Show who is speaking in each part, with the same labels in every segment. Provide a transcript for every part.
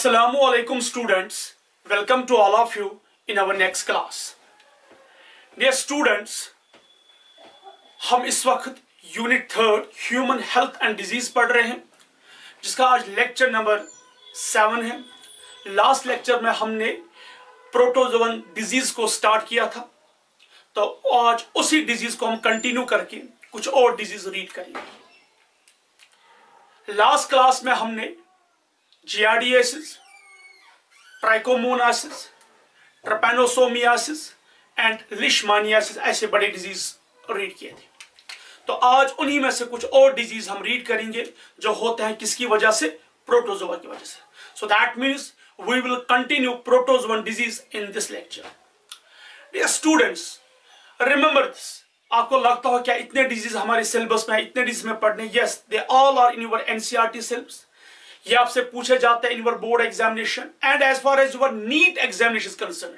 Speaker 1: Assalamualaikum students, welcome to all of you in our next class. Dear students, हम इस वक्त unit 3 human health and disease पढ़ रहे हैं जिसका आज लेक्चर नंबर 7 है। लास्ट लेक्चर में हमने प्रोटोजोवन डिजीज को स्टार्ट किया था, तो आज उसी डिजीज को हम कंटिन्यू करके कुछ और डिजीज रीड करेंगे। लास्ट क्लास में हमने जियार्डियासिस, ट्राइकोमोनासिस, ट्रैपैनोसोमियासिस एंड लिशमानियासिस ऐसे बड़े डिजीज रीड किए थे। तो आज उन्हीं में से कुछ और डिजीज हम रीड करेंगे जो होते हैं किसकी वजह से, प्रोटोजोआ की वजह से। So that means we will continue protozoan disease in this lecture. Dear students, remember this. आपको लगता हो क्या इतने डिजीज हमारे सिलेबस में है, इतने डिजीज में पढ़ने? Yes, they all are in your NCERT syllabus. ये आपसे पूछे जाते हैं in your board examination and as far as your NEET examination concern,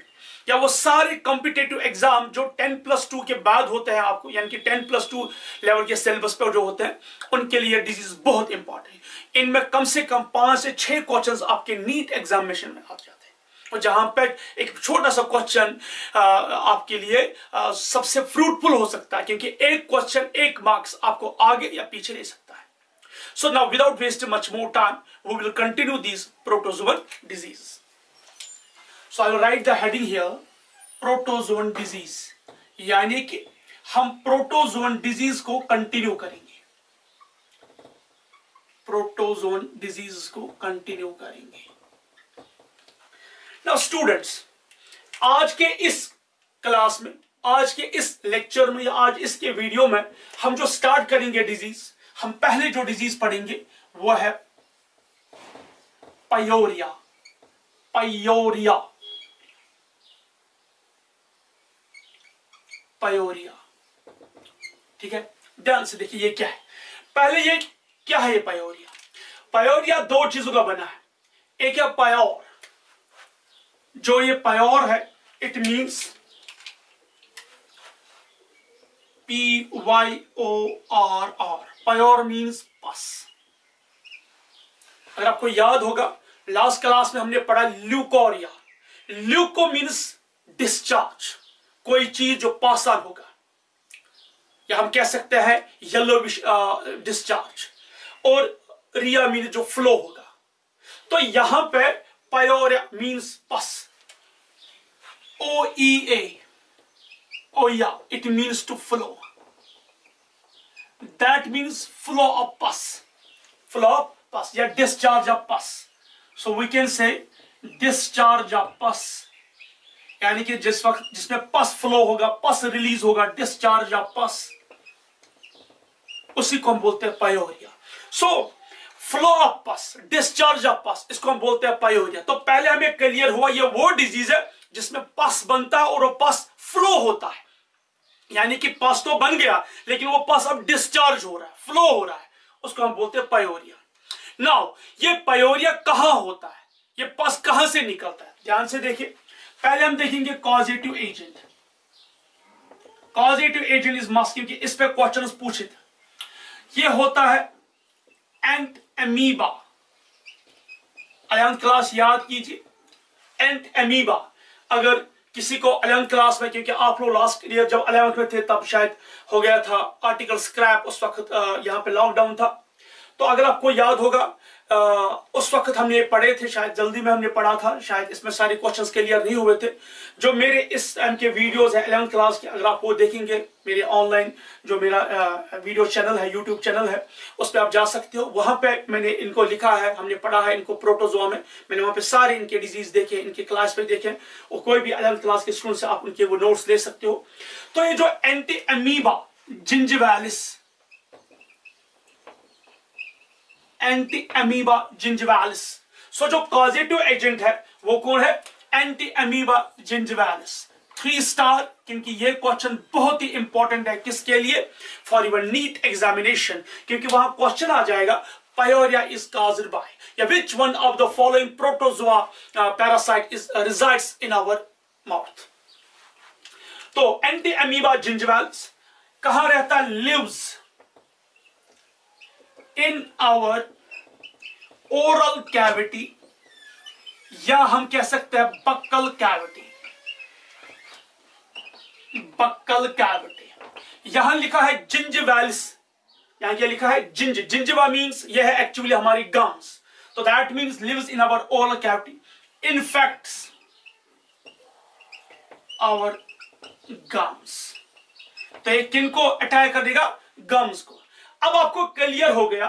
Speaker 1: या वो सारे कॉम्पिटेटिव एग्जाम जो 10+2 के बाद होते हैं आपको, यानी कि 10+2 लेवल के सिलेबस पर जो होते हैं, उनके लिए डिजीज बहुत इंपॉर्टेंट है। इनमें कम से कम 5 से 6 क्वेश्चंस आपके नीट एग्जामिनेशन में आ जाते हैं, और जहां पर एक छोटा सा क्वेश्चन आपके लिए सबसे फ्रूटफुल हो सकता है, क्योंकि एक क्वेश्चन 1 मार्क्स आपको आगे या पीछे ले सकता है। So now, without wasting much more time, we will continue these protozoan diseases. So I will write the heading here, protozoan disease. यानी कि हम प्रोटोजोन डिजीज को कंटिन्यू करेंगे, प्रोटोजोन डिजीज को कंटिन्यू करेंगे। Now students, आज के इस क्लास में, आज के इस लेक्चर में या आज इसके वीडियो में हम जो स्टार्ट करेंगे डिजीज, हम पहले जो डिजीज पढ़ेंगे वो है पायोरिया। पायोरिया, पायोरिया, ठीक है। ध्यान से देखिए ये क्या है। पहले ये क्या है? ये पायोरिया, पायोरिया 2 चीजों का बना है। एक है पायोर, जो ये पायोर है, इट मींस PYORR, पायोर मींस पस। अगर आपको याद होगा लास्ट क्लास में हमने पढ़ा ल्यूकोरिया। ल्यूको मींस डिस्चार्ज, कोई चीज जो पास आउट होगा, या हम कह सकते हैं येलो डिस्चार्ज, और रिया मींस जो फ्लो होगा। तो यहां पे पायोरिया मींस पस, OEA, ओया, it means to flow. That means flow of pus, flow of pus या discharge of pus. So we can say discharge of pus, यानी कि जिस वक्त जिसमें पस फ्लो होगा, पस रिलीज होगा, डिस्चार्ज ऑफ पस, उसी को हम बोलते हैं पायोरिया। सो फ्लो ऑफ पस, डिस्चार्ज ऑफ पस, इसको हम बोलते हैं पायोरिया। तो पहले हमें क्लियर हुआ ये वो डिजीज है जिसमें पस बनता है और वो पस फ्लो होता है, यानी कि पस तो बन गया लेकिन वो पस अब डिस्चार्ज हो रहा है, फ्लो हो रहा है, उसको हम बोलते हैं पायोरिया। नाउ ये पायोरिया कहां होता है, ये पस कहां से निकलता है? ध्यान से देखिए। पहले हम देखेंगे causative agent. Causative agent is must, क्योंकि इस पे क्वेश्चंस पूछे थे। ये होता है एंट अमीबा। 11th क्लास याद कीजिए, एंट अमीबा। अगर किसी को 11th क्लास में, क्योंकि आप लोग लास्ट ईयर जब 11th में थे तब शायद हो गया था आर्टिकल स्क्रैप, उस वक्त यहाँ पे लॉकडाउन था, तो अगर आपको याद होगा उस वक्त हमने पढ़े थे, शायद जल्दी में हमने पढ़ा था, शायद इसमें सारे क्वेश्चंस क्लियर नहीं हुए थे। जो मेरे इस टाइम के वीडियोस है 11th क्लास के, अगर आप वो देखेंगे, मेरे ऑनलाइन जो मेरा वीडियो चैनल है, यूट्यूब चैनल है, उस पर आप जा सकते हो। वहां पे मैंने इनको लिखा है, हमने पढ़ा है इनको प्रोटोजोआ में। मैंने वहां पे सारे इनके डिजीज देखे, इनके क्लास पे देखे, और कोई भी 11th क्लास के स्टूडेंट से आप उनके वो नोट्स ले सकते हो। तो ये जो anti amoeba gingivalis, anti amoeba gingivalis, सो जो कॉजेटिव एजेंट है वो कौन है? Entamoeba gingivalis. 3 स्टार, क्योंकि ये क्वेश्चन बहुत ही इंपॉर्टेंट है। किसके लिए? फॉर योर नीट एग्जामिनेशन, क्योंकि वहां क्वेश्चन आ जाएगा पायोरिया इज कॉज्ड बाय, या which one of the following protozoa parasite is resides in our mouth. तो एंटी अमीबा जिंजिवालिस कहां रहता है? Lives in our oral cavity या हम कह सकते हैं बक्कल कैविटी। बक्कल कैविटी, यहां लिखा है जिंजिवैलिस, यहां क्या लिखा है जिंज, जिंजिवा मींस यह है एक्चुअली हमारी गम्स, तो that means lives in our oral cavity, infects our gums. तो ये किनको अटैक कर देगा? गम्स को। अब आपको क्लियर हो गया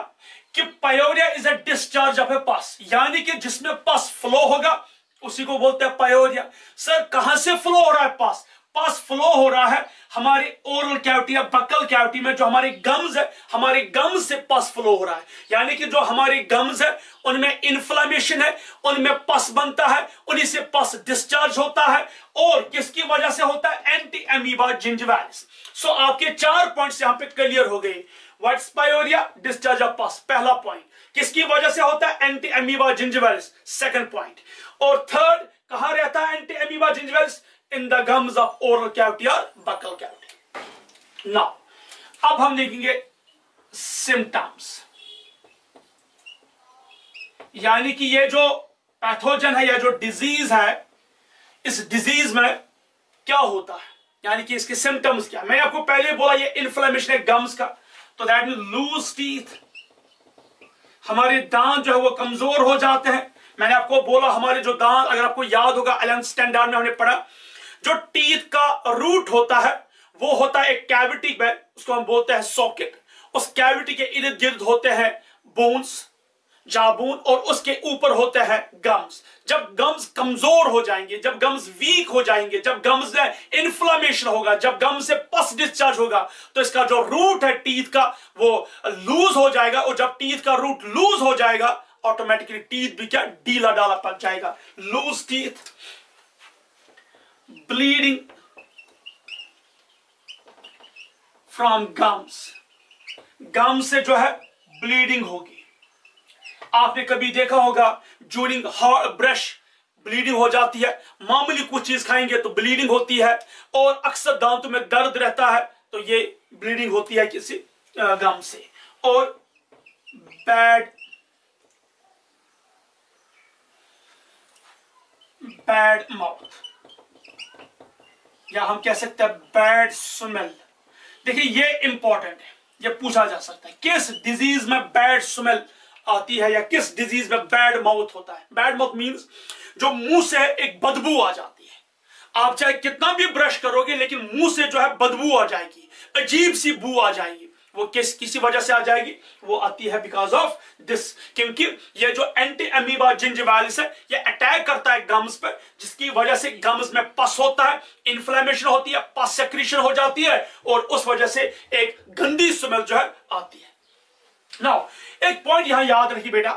Speaker 1: कि pyorrhoea is a discharge of a pus, यानी कि जिसमें पस फ्लो होगा उसी को बोलते हैं पायोरिया। सर कहां से फ्लो हो रहा है पस? पस फ्लो हो रहा है हमारे ओरल कैविटी या बक्कल कैविटी में, जो हमारे गम्स है, हमारे गम्स से पस फ्लो हो रहा है। यानी कि जो हमारे गम्स है उनमें इन्फ्लेमेशन है, उनमें पस बनता है, उन्हीं से पस डिस्चार्ज होता है। और किसकी वजह से होता है? Entamoeba जिंजिवैलिस। सो आपके 4 पॉइंट्स यहां पे क्लियर हो गए। What's pyorrhoea? डिस्चार्ज ऑफ पस, पहला पॉइंट। किसकी वजह से होता है? Entamoeba gingivalis, second point. और थर्ड, कहां रहता है Entamoeba gingivalis? In the gums of oral cavity और बक्कल कैविटी। नाउ अब हम देखेंगे सिम्टम्स, यानी कि ये जो पैथोजन है या जो डिजीज है, इस डिजीज में क्या होता है, यानी कि इसके सिम्टम्स क्या। मैंने आपको पहले बोला ये इन्फ्लेमेशन है गम्स का, तो दैट मीन लूज टीथ, हमारे दांत जो है वो कमजोर हो जाते हैं। मैंने आपको बोला हमारे जो दांत, अगर आपको याद होगा 11th स्टैंडर्ड में हमने पढ़ा, जो टीथ का रूट होता है वो होता है एक कैविटी में, उसको हम बोलते हैं सॉकेट। उस कैविटी के इर्द गिर्द होते हैं बोन्स, जाबून, और उसके ऊपर होते हैं गम्स। जब गम्स कमजोर हो जाएंगे, जब गम्स वीक हो जाएंगे, जब गम्स में इन्फ्लेमेशन होगा, जब गम्स से पस डिस्चार्ज होगा, तो इसका जो रूट है टीथ का वो लूज हो जाएगा। और जब टीथ का रूट लूज हो जाएगा ऑटोमेटिकली टीथ भी क्या ढीला डाला पड़ जाएगा। Loose teeth, bleeding from gums, gum से जो है ब्लीडिंग होगी। आपने कभी देखा होगा ड्यूरिंग ब्रश ब्लीडिंग हो जाती है, मामूली कुछ चीज खाएंगे तो ब्लीडिंग होती है, और अक्सर दांतों में दर्द रहता है तो ये ब्लीडिंग होती है किसी गम से। और बैड माउथ, या हम कह सकते हैं बैड स्मेल। देखिए ये इंपॉर्टेंट है, ये पूछा जा सकता है किस डिजीज में बैड स्मेल आती है या किस डिजीज में बैड माउथ होता है। बैड माउथ मींस जो मुंह से एक बदबू आ जाती है, आप चाहे कितना भी ब्रश करोगे लेकिन मुंह से जो है बदबू आ जाएगी, अजीब सी बू आ जाएगी। वो किसी वजह से आ जाएगी, वो आती है बिकॉज ऑफ दिस, क्योंकि ये जो एंटी अमीबा जिंजिवैलिस है ये अटैक करता है गम्स पर, जिसकी वजह से गम्स में पस होता है, इन्फ्लेमेशन होती है, पस सेक्रीशन हो जाती है, और उस वजह से एक गंदी स्मेल जो है आती है। नाउ एक पॉइंट यहां याद रखिए बेटा,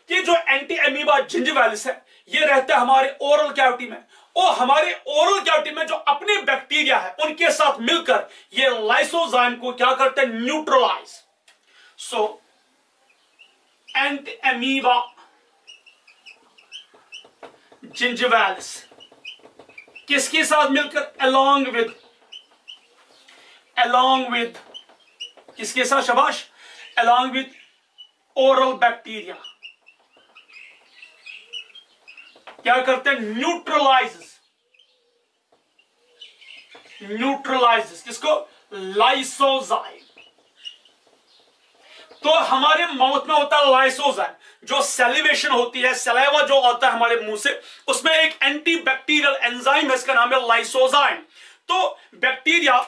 Speaker 1: कि जो एंटी अमीबा जिंजिवैलिस है ये रहता है हमारे ओरल कैविटी में, और हमारे ओरल कैविटी में जो अपने बैक्टीरिया है उनके साथ मिलकर ये लाइसोजाइम को क्या करते हैं? न्यूट्रलाइज। सो एंटी अमीबा जिंजिवैलिस किसके साथ मिलकर? along with किसके साथ? शाबाश, along with ओरल बैक्टीरिया क्या करते हैं? न्यूट्रलाइजेस किसको? लाइसोजाइम। तो हमारे माउथ में होता है लाइसोजाइम, जो सेलिवेशन होती है, सलाइवा जो आता है हमारे मुंह से, उसमें एक एंटी बैक्टीरियल एंजाइम है, इसका नाम है लाइसोजाइम। तो बैक्टीरिया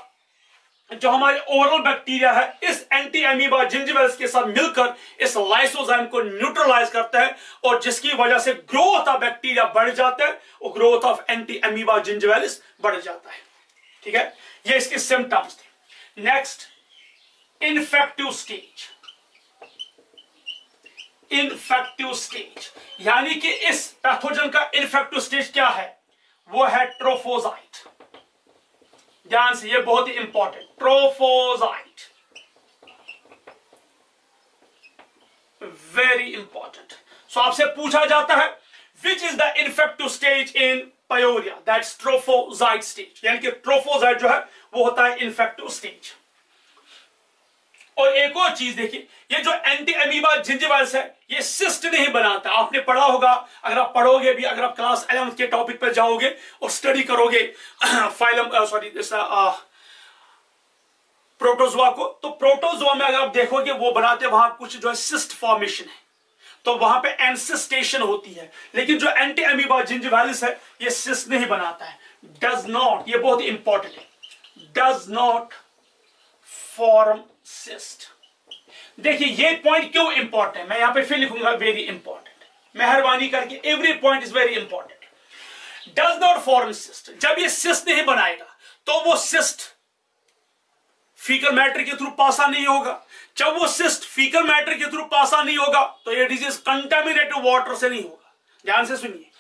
Speaker 1: जो हमारे ओरल बैक्टीरिया है इस एंटी अमीबा जिंजिवैलिस के साथ मिलकर इस लाइसोजाइम को न्यूट्रलाइज करता है, और जिसकी वजह से ग्रोथ ऑफ बैक्टीरिया बढ़ जाता है और ग्रोथ ऑफ एंटी अमीबा जिंजिवैलिस बढ़ जाता है। ठीक है, ये इसके सिम्टम्स थे। Next, infective stage. Infective stage यानी कि इस पैथोजन का इन्फेक्टिव स्टेज क्या है? वो है ट्रोफोजाइट। ध्यान से, ये बहुत ही important, trophozoite, very important. So आपसे पूछा जाता है which is the infective stage in pyorrhoea? That's trophozoite stage, यानी कि ट्रोफोजाइट जो है वो होता है इन्फेक्टिव स्टेज। और एक और चीज देखिए, ये जो एंटी अमीबा जिंजिवाइल्स है ये सिस्ट नहीं बनाता। आपने पढ़ा होगा, अगर आप पढ़ोगे भी, अगर आप क्लास 11 के टॉपिक पर जाओगे और स्टडी करोगे फाइलम सॉरी प्रोटोजोआ को, तो प्रोटोजोआ में अगर आप देखोगे वो बनाते वहां कुछ जो है सिस्ट फॉर्मेशन है, तो वहां पे एंसिस्टेशन होती है। लेकिन जो एंटी अमीबा जिंजिवाइलिस है ये सिस्ट नहीं बनाता है, डज नॉट, ये बहुत इंपॉर्टेंट है, डज नॉट फॉर्म सिस्ट। देखिए ये पॉइंट क्यों इंपॉर्टेंट है, मैं यहां पे फिर लिखूंगा वेरी इंपॉर्टेंट, मेहरबानी करके every point is very important. Does not form cyst, जब ये सिस्ट नहीं बनाएगा तो वो सिस्ट फीकल मैटर के थ्रू पास ऑन नहीं होगा। जब वो सिस्ट फीकल मैटर के थ्रू पास ऑन नहीं होगा तो ये डिजीज कंटामिनेटेड वाटर से नहीं होगा। ध्यान से सुनिए,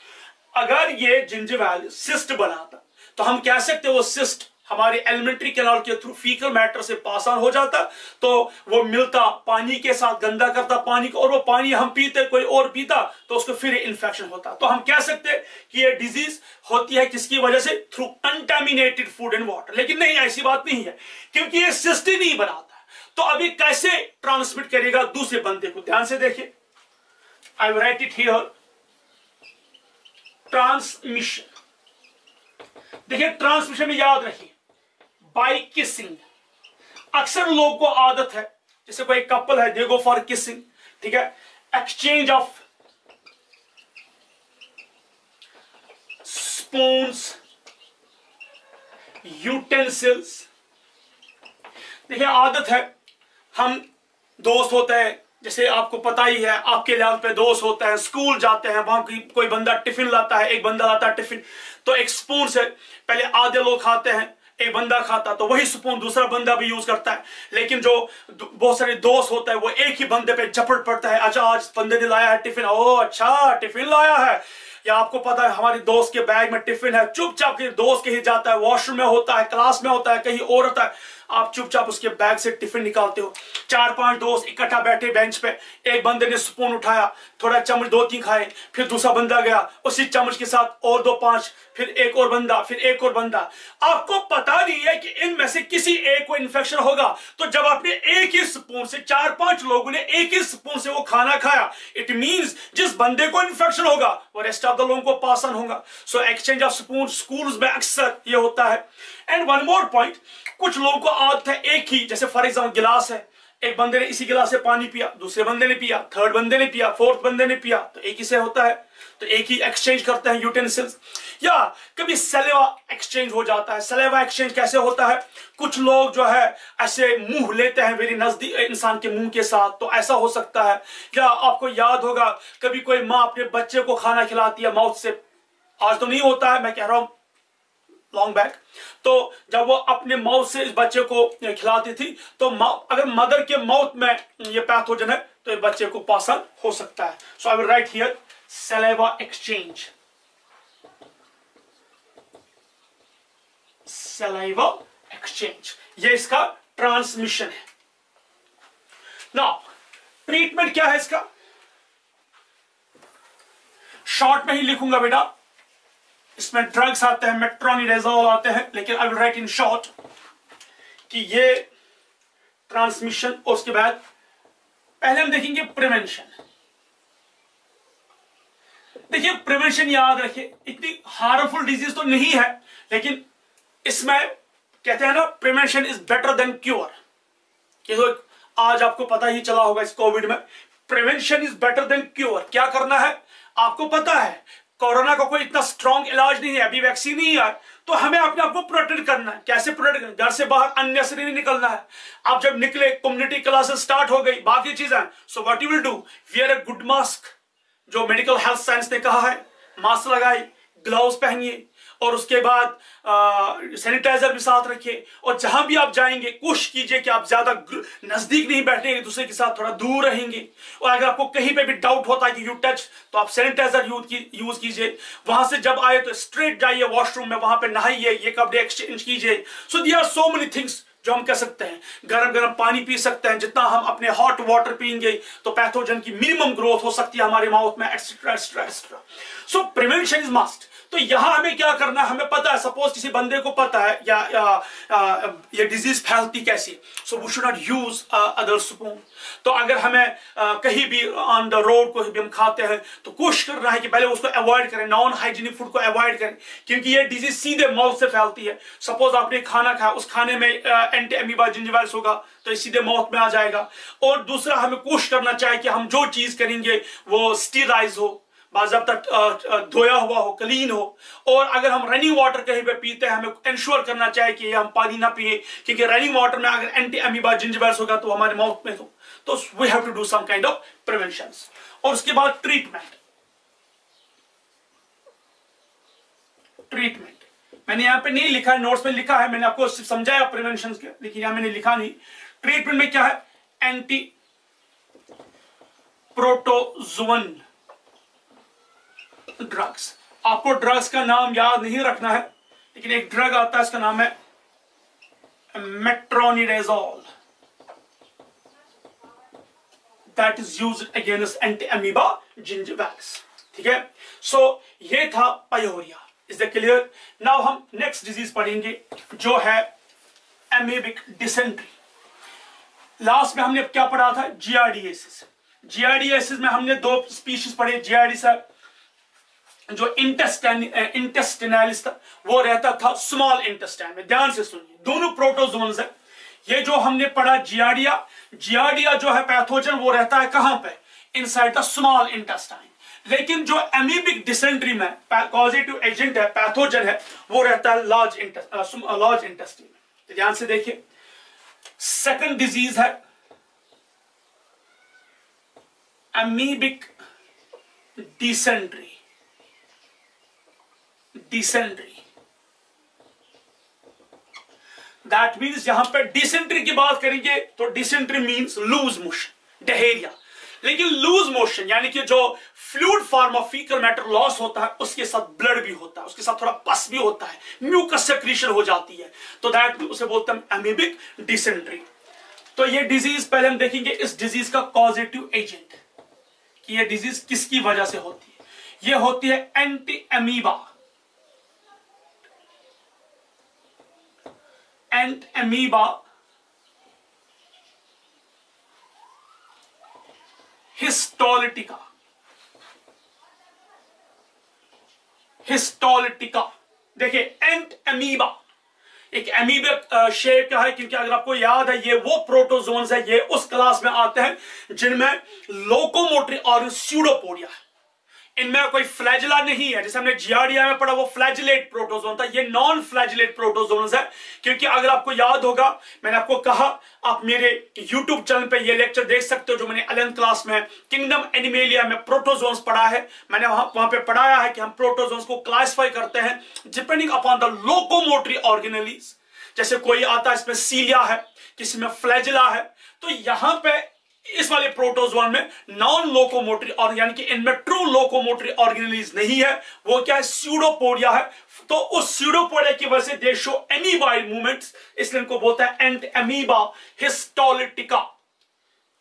Speaker 1: अगर ये जिंजिवाइलिस सिस्ट बनाता तो हम कह सकते वो सिस्ट हमारे एलिमेंट्री कैनाल के थ्रू फीकल मैटर से पास ऑन हो जाता, तो वो मिलता पानी के साथ, गंदा करता पानी को, और वो पानी हम पीते, कोई और पीता तो उसको फिर इन्फेक्शन होता। तो हम कह सकते कि ये डिजीज होती है किसकी वजह से, through contaminated food and water. लेकिन नहीं, ऐसी बात नहीं है, क्योंकि ये सिस्ट ही नहीं बनाता, तो अभी कैसे ट्रांसमिट करेगा दूसरे बंदे को। ध्यान से देखिए, आई will right it here, transmission. देखिए ट्रांसमिशन में याद रखिए बाय किसिंग। अक्सर लोगों को आदत है, जैसे कोई कपल है, दे गो फॉर किसिंग, ठीक है, एक्सचेंज ऑफ स्पून्स, यूटेंसिल्स। देखिए आदत है, हम दोस्त होते हैं, जैसे आपको पता ही है, आपके लेवल पे दोस्त होते हैं, स्कूल जाते हैं, वहां कोई बंदा टिफिन लाता है, एक बंदा लाता है टिफिन, तो एक स्पून से पहले आधे लोग खाते हैं, एक बंदा खाता, तो वही स्पून दूसरा बंदा भी यूज करता है। लेकिन जो बहुत सारे दोस्त होता है वो एक ही बंदे पे झपट पड़ता है, अच्छा आज बंदे ने लाया है टिफिन, ओ अच्छा टिफिन लाया है, या आपको पता है हमारे दोस्त के बैग में टिफिन है, चुपचाप के दोस्त के ही जाता है, वॉशरूम में होता है, क्लास में होता है, कहीं और होता है, आप चुपचाप उसके बैग से टिफिन निकालते हो। 4-5 दोस्त इकट्ठा बैठे बेंच पे, एक बंदे ने स्पून उठाया, थोड़ा चम्मच 2-3 खाए, फिर दूसरा बंदा गया उसी चम्मच के साथ और 2-5, फिर एक और बंदा, फिर एक और बंदा। आपको पता नहीं है कि इनमें से किसी एक को इन्फेक्शन होगा। तो जब आपने एक ही स्पून से 4-5 लोगों ने एक ही स्पून से वो खाना खाया, इट मींस जिस बंदे को इन्फेक्शन होगा वो रेस्ट ऑफ द लोगों को पास ऑन होगा। So exchange of spoon schools में अक्सर ये होता है। एंड वन मोर पॉइंट, कुछ लोगों को आदत है एक ही, जैसे फॉर एग्जाम्पल गिलास है, एक बंदे ने इसी गिलास से पानी पिया, दूसरे बंदे ने पिया, थर्ड बंदे ने पिया, फोर्थ बंदे ने पिया, तो एक ही से होता है, तो एक ही एक्सचेंज करते हैं यूटेंसिल्स। या कभी सलेवा एक्सचेंज हो जाता है। सलेवा एक्सचेंज कैसे होता है, कुछ लोग जो है ऐसे मुंह लेते हैं मेरी नजदीक इंसान के मुंह के साथ, तो ऐसा हो सकता है। या आपको याद होगा कभी कोई माँ अपने बच्चे को खाना खिलाती है माउथ से, आज तो नहीं होता है, मैं कह रहा हूं लॉन्ग बैक, तो जब वो अपने माउथ से इस बच्चे को खिलाती थी, तो अगर मदर के माउथ में ये पैथोजन है तो ये बच्चे को पास ऑन हो सकता है। So I will write here saliva exchange, saliva exchange, ये इसका ट्रांसमिशन है। नाउ ट्रीटमेंट क्या है इसका, शॉर्ट में ही लिखूंगा बेटा, इसमें ड्रग्स आते हैं, मेट्रोनिडाजोल आते हैं, लेकिन आई विल राइट इन शॉर्ट कि ये ट्रांसमिशन, और उसके बाद पहले हम देखेंगे प्रिवेंशन। देखिए प्रिवेंशन याद रखिए, इतनी हार्मफुल डिजीज तो नहीं है, लेकिन इसमें कहते हैं ना prevention is better than cure. तो आज आपको पता ही चला होगा इस कोविड में, prevention is better than cure. क्या करना है आपको पता है, कोरोना का कोई इतना स्ट्रॉन्ग इलाज नहीं है, अभी वैक्सीन नहीं है, तो हमें अपने आप को प्रोटेक्ट करना है। कैसे प्रोटेक्ट करना, घर से बाहर अननेसेसरी नहीं निकलना है। आप जब निकले, कम्युनिटी क्लासेस स्टार्ट हो गई, बाकी चीजें, so what you will do, wear a good mask, जो मेडिकल हेल्थ साइंस ने कहा है, मास्क लगाए, ग्लव्स पहनिए, और उसके बाद सैनिटाइजर भी साथ रखिए, और जहां भी आप जाएंगे कोशिश कीजिए कि आप ज्यादा नजदीक नहीं बैठेंगे, दूसरे के साथ थोड़ा दूर रहेंगे। और अगर आपको कहीं पे भी डाउट होता है कि यू टच, तो आप सैनिटाइजर यूज कीजिए। वहां से जब आए तो स्ट्रेट जाइए वॉशरूम में, वहां पे नहाइए, ये कपड़े एक्सचेंज कीजिए। So there are so many things जो हम कह सकते हैं। गरम गरम पानी पी सकते हैं, जितना हम अपने हॉट वाटर पियेंगे तो पैथोजन की मिनिमम ग्रोथ हो सकती है हमारे माउथ में, etcetera etcetera etcetera. So prevention is must. तो यहां हमें क्या करना है, हमें पता है, सपोज किसी बंदे को पता है ये डिजीज फैलती कैसी, so we should not use other spoon. तो अगर हमें कहीं भी ऑन द रोड कोई भी हम खाते हैं तो कोशिश करना है कि पहले उसको अवॉइड करें, नॉन हाइजीनिक फूड को अवॉइड करें, क्योंकि ये डिजीज सीधे माउथ से फैलती है। सपोज आपने खाना खाया, उस खाने में एंटी अमीबा जिंजिवाइरस होगा तो ये सीधे माउथ में आ जाएगा। और दूसरा, हमें कोशिश करना चाहिए कि हम जो चीज करेंगे वो स्टीराइज हो, बाज़ाब्ता धोया हुआ हो, क्लीन हो। और अगर हम रनिंग वाटर कहीं पे पीते हैं, हमें इंश्योर करना चाहिए कि हम पानी ना पिए, क्योंकि रनिंग वाटर में अगर एंटी अमीबा जिंजिवाइरस होगा तो हमारे माउथ में हो। तो we have to do some kind of prevention. और उसके बाद ट्रीटमेंट। मैंने यहां पे नहीं लिखा है, नोट्स में लिखा है, मैंने आपको सिर्फ समझाया प्रिवेंशन के, लेकिन यहां मैंने लिखा नहीं। ट्रीटमेंट में क्या है, एंटी प्रोटोजोवन ड्रग्स। आपको ड्रग्स का नाम याद नहीं रखना है, लेकिन एक ड्रग आता है, इसका नाम है metronidazole, that is used against Entamoeba gingivalis. ठीक है, सो ये था पायोरिया। Is the clear? नाउ हम नेक्स्ट डिजीज पढ़ेंगे जो है एमीबिक डिसेंट्री। लास्ट में हमने क्या पढ़ा था, जियार्डियासिस। जियार्डियासिस में हमने दो स्पीशीज पढ़े। जियार्डिस जो इंटेस्टिनालिस था वो रहता था स्मॉल इंटेस्टाइन में। ध्यान से सुनिए, दोनों प्रोटोजोन्स है। ये जो हमने पढ़ा जियार्डिया जो है पैथोजन, वो रहता है कहां पे, इनसाइड द स्मॉल इंटेस्टाइन। लेकिन जो एमीबिक डिसेंट्री में कॉजेटिव एजेंट है, पैथोजन है, वो रहता है लार्ज इंटेस्टाइन में। तो ध्यान से देखिए, सेकंड डिजीज है एमीबिक डिसेंट्री। दैट मीन्स यहां पे डिसेंट्री की बात करेंगे तो dysentery means loose motion, diarrhoea. लेकिन लूज मोशन यानी कि जो fluid form of faecal matter loss होता है, उसके साथ ब्लड भी होता है, उसके साथ थोड़ा पस भी होता है, म्यूकस सेक्रीशन हो जाती है, तो दैट उसे बोलते हैं एमीबिक डिसेंट्री। तो ये डिजीज पहले हम देखेंगे, इस डिजीज का कॉजेटिव एजेंट, कि ये डिजीज किसकी वजह से होती है। ये होती है एंटी अमीबा हिस्टोलिटिका। देखिए, एंट अमीबा एक अमीबिक शेप का है, क्योंकि अगर आपको याद है, ये वो प्रोटोजोन्स है, ये उस क्लास में आते हैं जिनमें लोकोमोटरी और स्यूडोपोडिया है। इनमें कोई फ्लैजिला नहीं है। जैसे हमने जियार्डिया में पढ़ा, वो फ्लैजिलेट प्रोटोजोन था, ये नॉन फ्लैजिलेट प्रोटोजोन्स है। क्योंकि अगर आपको याद होगा, मैंने आपको कहा, आप मेरे यूट्यूब चैनल पे ये लेक्चर देख सकते हो, जो मैंने 11th क्लास में किंगडम एनिमेलिया में प्रोटोजोन्स पढ़ा है। मैंने वहां पे पढ़ाया है कि हम प्रोटोजोन्स को क्लासिफाई करते हैं depending upon the locomotory organelles. जैसे कोई आता है, इसमें सीलिया है, किसी में फ्लैजिला है। तो यहां पे इस वाले प्रोटोजोन में नॉन लोकोमोटरी और यानी कि इनमें ट्रू लोकोमोटरी ऑर्गेनेलीज नहीं है, वो क्या है, स्यूडोपोडिया है। तो उस स्यूडोपोडिया की वजह से दे शो अमीबाइड मूवमेंट्स, इसलिए इनको बोलता है एंट अमीबा हिस्टोलिटिका।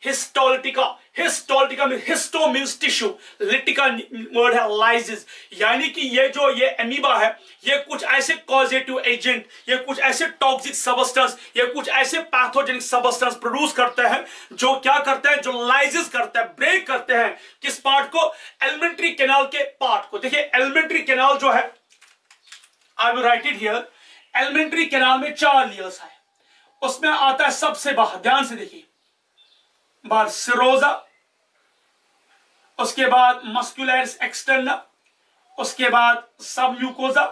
Speaker 1: हिस्टोलिटिका में हिस्टो मींस टिश्यू, लिटिका वर्ड है लाइसिस, यानी कि ये अमीबा है, ये कुछ ऐसे कॉजेटिव एजेंट, ये कुछ ऐसे टॉक्सिक सबस्टेंस, ये कुछ ऐसे पैथोजेनिक सबस्टेंस प्रोड्यूस करते हैं, जो क्या करते हैं, जो लाइसिस करते हैं, ब्रेक करते हैं किस पार्ट को, एलिमेंट्री कैनाल के पार्ट को। देखिए, एलिमेंट्री कैनाल जो है, आई will right it here, alimentary canal में 4 लेयर्स है। उसमें आता है सबसे बाहर, ध्यान से देखिए, बाहर सिरोजा, उसके बाद मस्कुलरिस एक्सटर्ना, उसके बाद सब म्यूकोजा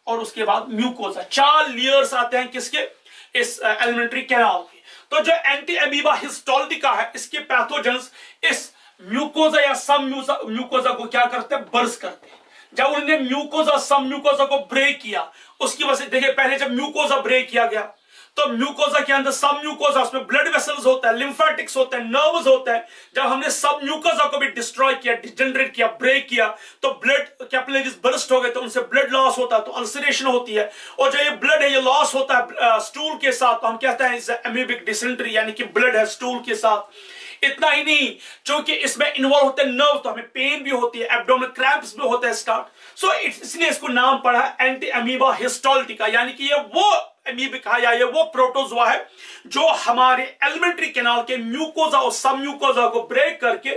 Speaker 1: और उसके बाद म्यूकोजा। 4 लेयर्स आते हैं किसके, इस एलिमेंट्री कैनाल के। तो जो एंटी अमीबा हिस्टोलिटिका है, इसके पैथोजेंस इस म्यूकोजा या सब म्यूकोजा को क्या करते हैं, बर्स्ट करते हैं। जब उन्होंने म्यूकोजा सब म्यूकोजा को ब्रेक किया, उसकी वजह से देखिए, पहले जब म्यूकोजा ब्रेक किया गया तो म्यूकोजा के अंदर सब म्यूकोजा, उसमें ब्लड वेसल्स होता है, लिम्फेटिक्स होते हैं, नर्व्स होते हैं। जब हमने सब म्यूकोजा को भी डिस्ट्रॉय किया, डिजनरेट किया, ब्रेक किया, तो ब्लड कैपिलरीज बर्स्ट हो गए, तो उनसे ब्लड लॉस होता है, तो अल्सरेशन होती है। और जो ये ब्लड है, ये लॉस होता है स्टूल के साथ, तो हम कहते हैं इसे एमीबिक डिसेंट्री, यानी कि ब्लड है स्टूल के साथ। इतना ही नहीं, क्योंकि इसमें इन्वॉल्व होते हैं नर्व, तो हमें पेन भी होती है, एब्डोमिनल क्रैम्प्स भी होता है स्टार्ट। सो इसलिए इसको नाम पड़ा एंटी अमीबा हिस्टोल्टिका, यानी कि ये वो अमीबिक है या ये वो प्रोटोजोआ है जो हमारे एलिमेंट्री कैनाल के म्यूकोजा और सब म्यूकोजा को ब्रेक करके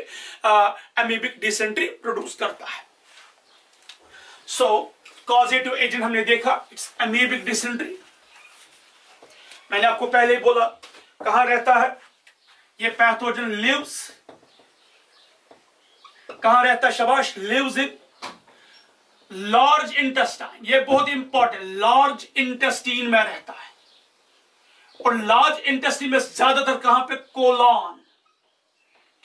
Speaker 1: अमीबिक डिसेंट्री प्रोड्यूस करता है। सो कॉजेटिव एजेंट हमने देखा, इट्स अमीबिक डिसेंट्री। मैंने आपको पहले ही बोला कहां रहता है ये पैथोजन, लिव्स कहां रहता है शाबाश, लिव्स इन लार्ज इंटेस्टाइन। ये बहुत इंपॉर्टेंट, लार्ज इंटेस्टीन में रहता है। और लार्ज इंटेस्टीन में ज्यादातर कहां पे, कोलन,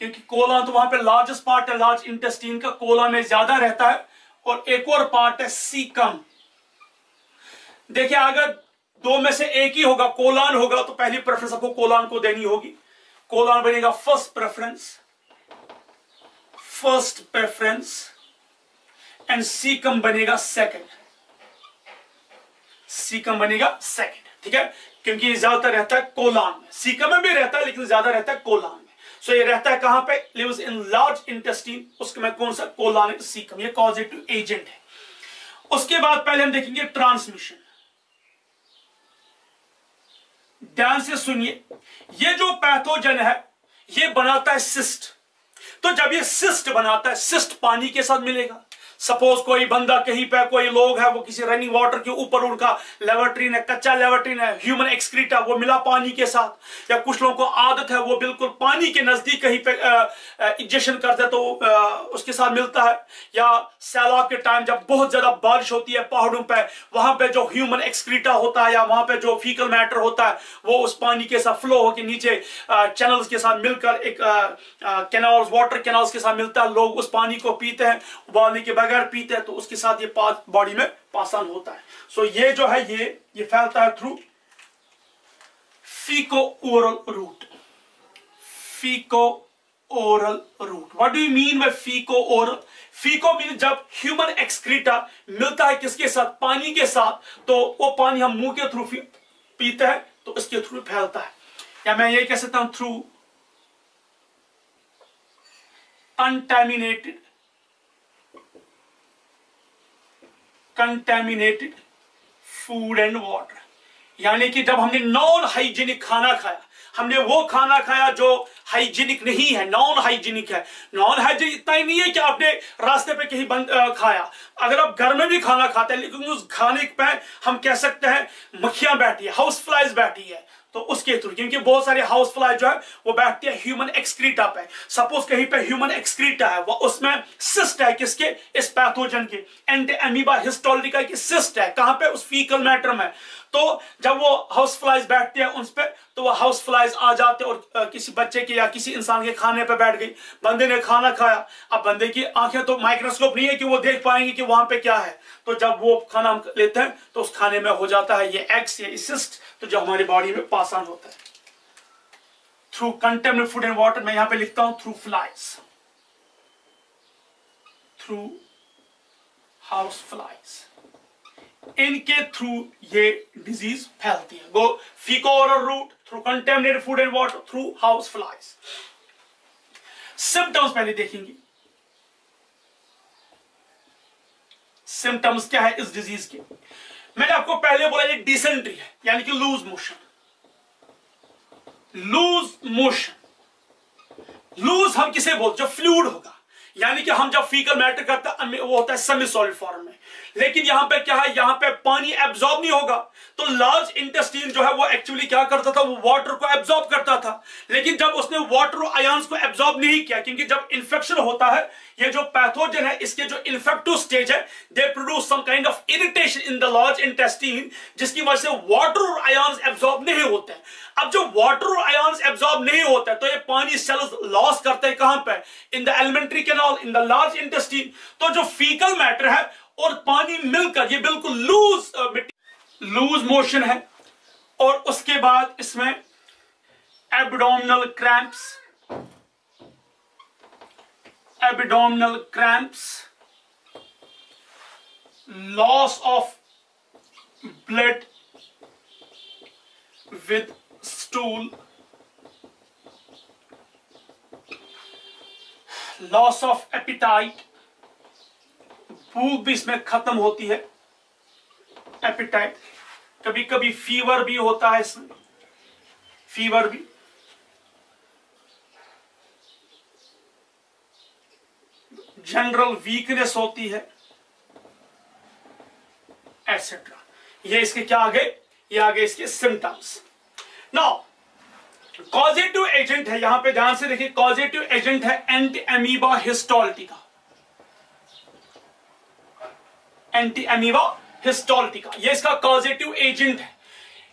Speaker 1: क्योंकि कोलन तो वहां पे लार्जेस्ट पार्ट है लार्ज इंटेस्टीन का, कोलन में ज्यादा रहता है। और एक और पार्ट है सीकम। देखिए अगर दो में से एक ही होगा, कोलन होगा, तो पहली प्रेफरेंस आपको कोलन को देनी होगी। कोलन बनेगा फर्स्ट प्रेफरेंस एंड सीकम बनेगा सेकंड, ठीक है, क्योंकि ज्यादातर रहता है कोलन में, सीकम में भी रहता है लेकिन ज्यादा रहता है कोलन में। सो ये रहता है कहां पे, लिव्स इन लार्ज इंटेस्टीन, उसमें कौन सा, कोलन, सीकम, ये कॉजेटिव एजेंट है। उसके बाद पहले हम देखेंगे ट्रांसमिशन। ध्यान से सुनिए, ये जो पैथोजन है ये बनाता है सिस्ट। तो जब ये सिस्ट बनाता है, सिस्ट पानी के साथ मिलेगा। सपोज कोई बंदा कहीं पे, कोई लोग है वो किसी रनिंग वाटर के ऊपर, उनका लेवर्ट्रीन है, कच्चा लेवर्ट्रीन है, ह्यूमन एक्सक्रीटा, वो मिला पानी के साथ। या कुछ लोगों को आदत है वो बिल्कुल पानी के नजदीक कहीं पे इंजेक्शन करते हैं तो उसके साथ मिलता है। या सैलाब के टाइम जब बहुत ज्यादा बारिश होती है पहाड़ों पे, वहां पे जो ह्यूमन एक्सक्रीटा होता है या वहां पे जो फीकल मैटर होता है वो उस पानी के साथ फ्लो होकर नीचे चैनल्स के साथ मिलकर एक कैनाल्स, वाटर कैनाल्स के साथ मिलता है। लोग उस पानी को पीते हैं, उबालने के अगर पीते हैं तो उसके साथ ये बॉडी में पास ऑन होता है। सो ये जो है ये फैलता है through faeco oral route. What do you mean by faeco oral? Faeco mean जब ह्यूमन एक्सक्रीटा मिलता है किसके साथ, पानी के साथ, तो वो पानी हम मुंह के थ्रू पीते हैं तो इसके थ्रू फैलता है। या मैं ये कह सकता हूं through contaminated food and water, यानी कि जब हमने नॉन हाइजीनिक खाना खाया, हमने वो खाना खाया जो हाइजीनिक नहीं है, नॉन हाइजीनिक है। नॉन हाइजीनिक इतना ही नहीं है कि आपने रास्ते पे कहीं खाया, अगर आप घर में भी खाना खाते हैं लेकिन उस खाने पे हम कह सकते हैं मक्खियां बैठी है, हाउस फ्लाइज बैठी है, तो उसके थ्रू, क्योंकि बहुत सारे हाउस फ्लाई जो है वो बैठती है ह्यूमन एक्सक्रीटा पे। सपोज कहीं पे ह्यूमन एक्सक्रीटा है, वो उसमें सिस्ट है किसके, इस पैथोजन के, एंटी अमीबा हिस्टोल्टिका की सिस्ट है, कहां पे, उस फीकल मैटर में। तो जब वो हाउस फ्लाइज बैठते हैं उस पे, तो वो हाउस फ्लाइज आ जाते और किसी बच्चे के या किसी इंसान के खाने पे बैठ गई, बंदे ने खाना खाया। अब बंदे की आंखें तो माइक्रोस्कोप नहीं है कि वो देख पाएंगे कि वहां पे क्या है, तो जब वो खाना हम लेते हैं तो उस खाने में हो जाता है ये एग्स या सिस्ट, तो जो हमारी बॉडी में पास ऑन होता है through contaminated food and water. मैं यहां पे लिखता हूं through flies, through house flies, इनके थ्रू ये डिजीज फैलती है। Go faeco oral route, through contaminated food and water, through house flies. Symptoms पहले देखेंगे, सिम्टम्स क्या है इस डिजीज के। मैंने आपको पहले बोला ये डिसेंट्री है, यानी कि लूज मोशन। लूज हम किसे बोलते, जो फ्लूइड होगा, यानी कि हम जब फीकल मैटर करता है वो होता है सेमी सॉलिड फॉर्म में, लेकिन यहां पे क्या है, यहां पे पानी एब्जॉर्ब नहीं होगा। तो लार्ज इंटेस्टाइन जो है वो एक्चुअली क्या करता था, वो वाटर को एब्जॉर्ब करता था, लेकिन जब उसने वाटर आयंस को एब्जॉर्ब नहीं किया, क्योंकि जब इन्फेक्शन होता है, ये जो पैथोजन है इसके जो इन्फेक्टिव स्टेज है, they produce some kind of irritation in the large intestine, जिसकी वजह से वाटर आयंस एब्जॉर्ब नहीं होते हैं। अब जो वाटर आयंस एब्जॉर्ब नहीं होता है तो ये पानी सेल्स लॉस करते हैं कहां पे, in the alimentary canal, in the large intestine. तो जो फीकल मैटर है और पानी मिलकर ये बिल्कुल लूज मोशन है। और उसके बाद इसमें abdominal cramps, loss of blood with stool, loss of appetite, भूख भी इसमें खत्म होती है, एपिटाइट। कभी कभी फीवर भी होता है इसमें, फीवर भी। जनरल वीकनेस होती है, एटसेट्रा। ये इसके क्या आ गए, ये आ गए इसके सिम्टम्स। नाउ कॉजेटिव एजेंट है, यहां पे ध्यान से देखिए, कॉजेटिव एजेंट है एंटी अमीबा हिस्टोल्टिका, एंटी अमीबा हिस्टोल्टिका, ये इसका कॉजेटिव एजेंट है।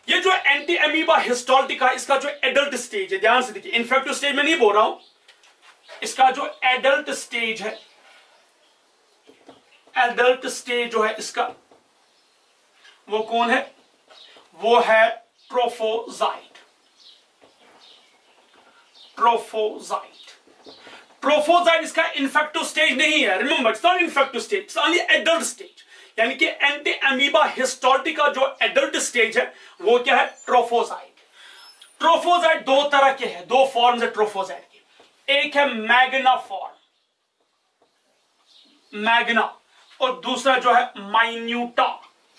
Speaker 1: ये जो एंटी अमीबा हिस्टोल्टिका, इसका जो एडल्ट स्टेज है, ध्यान से देखिए, इन्फेक्टिव स्टेज में नहीं बोल रहा हूं, इसका जो एडल्ट स्टेज है, एडल्ट स्टेज जो है इसका, वो कौन है, वो है ट्रोफोजाइट, ट्रोफोजाइट। ट्रोफोजाइट इसका इन्फेक्टिव स्टेज नहीं है, remember it's not infective stage, it's only adult stage. यानी कि एंटी अमीबा हिस्टोल्टिका जो एडल्ट स्टेज है वो क्या है, ट्रोफोजाइट। ट्रोफोजाइट दो तरह के हैं, दो फॉर्म्स है ट्रोफोजाइट के, एक है मैग्ना फॉर्म, मैग्ना, और दूसरा जो है माइन्यूटा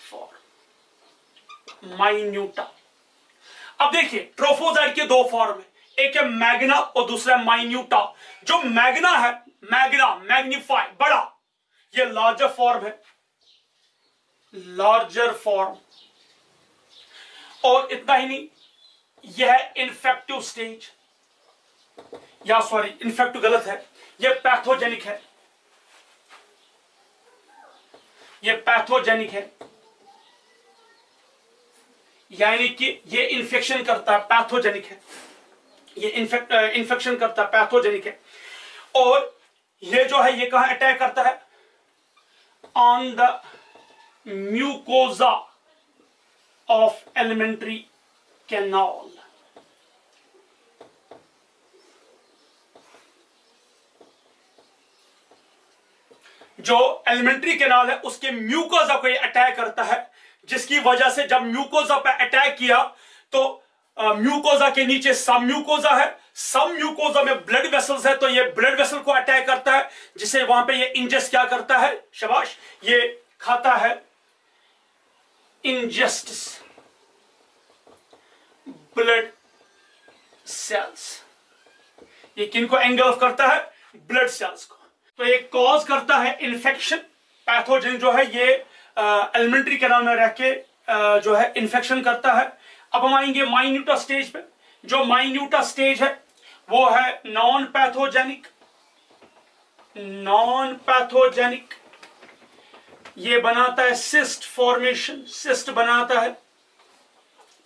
Speaker 1: फॉर्म, माइन्यूटा। अब देखिए ट्रोफोजाइट के दो फॉर्म है, एक है मैग्ना और दूसरा है माइन्यूटा। जो मैग्ना है, मैग्ना मैग्नीफाई, बड़ा, ये लार्जर फॉर्म है, लार्जर फॉर्म। और इतना ही नहीं, यह है इन्फेक्टिव स्टेज, या सॉरी इन्फेक्टिव गलत है, यह पैथोजेनिक है, यह पैथोजेनिक है, यानी कि यह इंफेक्शन करता है, पैथोजेनिक है, ये इन्फेक्शन करता है, पैथोजेनिक है। और ये जो है ये कहां अटैक करता है, on the mucosa of alimentary canal. जो एलिमेंट्री कैनाल है उसके म्यूकोजा को ये अटैक करता है, जिसकी वजह से जब म्यूकोजा पे अटैक किया तो म्यूकोजा के नीचे सब म्यूकोजा है, सब म्यूकोजा में ब्लड वेसल्स है, तो ये ब्लड वेसल को अटैक करता है, जिसे वहां पे ये इंजेस्ट क्या करता है, शाबाश, ये खाता है इंजेस्ट्स ब्लड सेल्स। ये किनको एंगल्फ करता है, ब्लड सेल्स को। तो ये कॉज करता है इन्फेक्शन, पैथोजन जो है ये एलिमेंट्री कैनाल में रह के जो है इन्फेक्शन करता है। अब हम आएंगे माइन्यूटा स्टेज पे। जो माइन्यूटा स्टेज है वो है नॉन पैथोजेनिक, नॉन पैथोजेनिक। ये बनाता है सिस्ट फॉर्मेशन, सिस्ट बनाता है,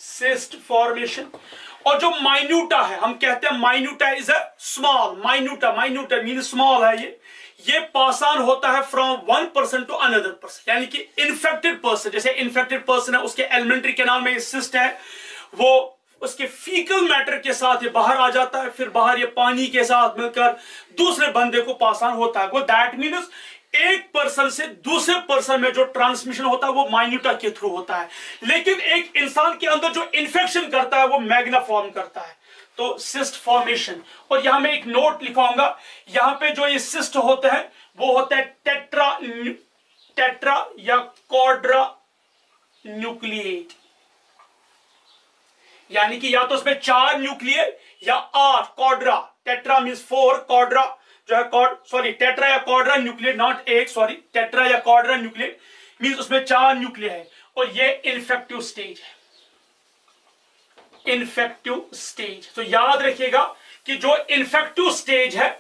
Speaker 1: सिस्ट फॉर्मेशन। और जो माइन्यूटा है, हम कहते हैं minuta is a small, minuta, minuta mean small है, ये पास ऑन होता है from one person to another person. यानी कि इन्फेक्टेड पर्सन, जैसे इन्फेक्टेड पर्सन है उसके एलिमेंट्री कैनाल में ये सिस्ट है, वो उसके फीकल मैटर के साथ ये बाहर आ जाता है, फिर बाहर ये पानी के साथ मिलकर दूसरे बंदे को पास ऑन होता है। वो दैट मीन्स एक पर्सन से दूसरे पर्सन में जो ट्रांसमिशन होता है वो माइन्यूटा के थ्रू होता है। लेकिन एक इंसान के अंदर जो इन्फेक्शन करता है वो मैग्ना फॉर्म करता है, तो सिस्ट फॉर्मेशन। और यहां मैं एक नोट लिखाऊंगा, यहां पे जो ये सिस्ट होते हैं वो होता है टेट्रा, टेट्रा या क्वाड्रा न्यूक्लिएट, यानी कि या तो उसमें 4 न्यूक्लियर या 8, क्वाड्रा, टेट्रा मींस 4, क्वाड्रा जो है टेट्रा या क्वाड्रा न्यूक्लियर, नॉट एक, सॉरी, टेट्रा या क्वाड्रा न्यूक्लियर मींस उसमें 4 न्यूक्लियर है। और ये इन्फेक्टिव स्टेज है, इन्फेक्टिव स्टेज। तो याद रखिएगा कि जो इन्फेक्टिव स्टेज है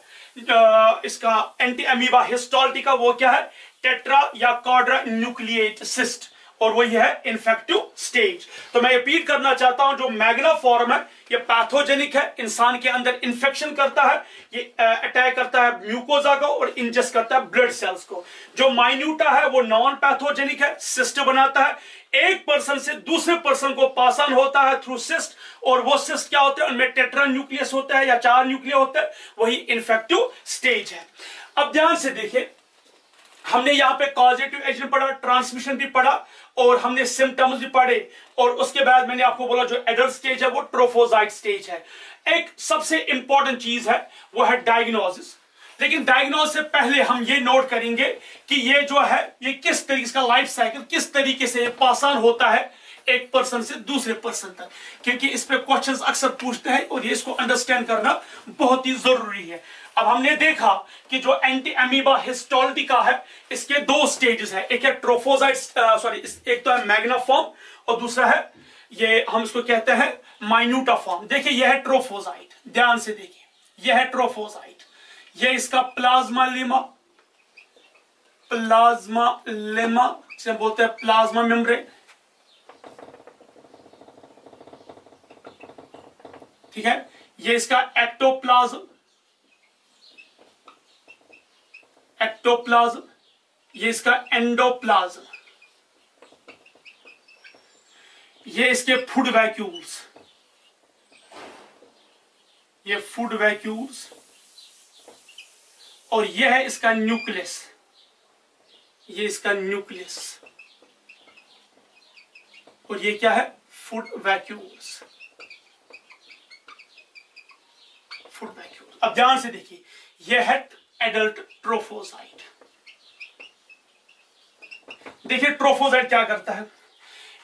Speaker 1: इसका एंटी अमीबा हिस्टोल्टिका, वो क्या है, टेट्रा या क्वाड्रा न्यूक्लिएट सिस्ट, और वही है इन्फेक्टिव स्टेज। तो मैं रिपीट करना चाहता हूं, जो मैग्ना फॉर्म है ये पैथोजेनिक है, इंसान के अंदर इंफेक्शन करता है, ये अटैक करता है म्यूकोजा को और इंजेस्ट करता है ब्लड सेल्स को। जो माइन्यूटा है वो नॉन पैथोजेनिक है, सिस्ट बनाता है, एक पर्सन से दूसरे पर्सन को पास ऑन होता है थ्रू सिस्ट, और वो सिस्ट क्या होते हैं, उनमें टेट्रा न्यूक्लियस होता है या 4 न्यूक्लियर होता है, वही इन्फेक्टिव स्टेज है। अब ध्यान से देखिए, हमने यहां पे कॉजेटिव एजेंट पढ़ा, ट्रांसमिशन भी पढ़ा, और हमने सिम्टम्स भी पढ़े, और उसके बाद मैंने आपको बोला जो एडल्ट स्टेज है वो ट्रोफोजाइट स्टेज है। एक सबसे इंपॉर्टेंट चीज है वो है डायग्नोसिस। लेकिन डायग्नोज से पहले हम ये नोट करेंगे कि ये जो है ये किस तरीके का लाइफ साइकिल, किस तरीके से ये पास ऑन होता है एक पर्सन से दूसरे पर्सन तक, क्योंकि इस पे क्वेश्चंस अक्सर पूछते हैं और ये इसको अंडरस्टैंड करना बहुत ही जरूरी है। अब हमने देखा कि जो एंटी अमीबा हिस्टोल्टिका है इसके दो स्टेजेस है, एक है ट्रोफोजाइट एक तो है मैग्ना फॉर्म और दूसरा है ये हम इसको कहते हैं माइन्यूटा फॉर्म। देखिए यह है ट्रोफोजाइट, ध्यान से देखिए यह है ट्रोफोजाइट, ये इसका प्लाज्मा लेमा जिसे बोलते हैं प्लाज्मा मेम्ब्रेन, ठीक है। ये इसका एक्टोप्लाज्म, ये इसका एंडोप्लाज्म, ये इसके फूड वैक्यूल्स, ये फूड वैक्यूल्स, और ये है इसका न्यूक्लियस, ये इसका न्यूक्लियस, और ये क्या है फूड वैक्यूल्स, फूड वैक्यूल्स। अब ध्यान से देखिए ये है एडल्ट ट्रोफोसाइट। देखिए ट्रोफोसाइट क्या करता है,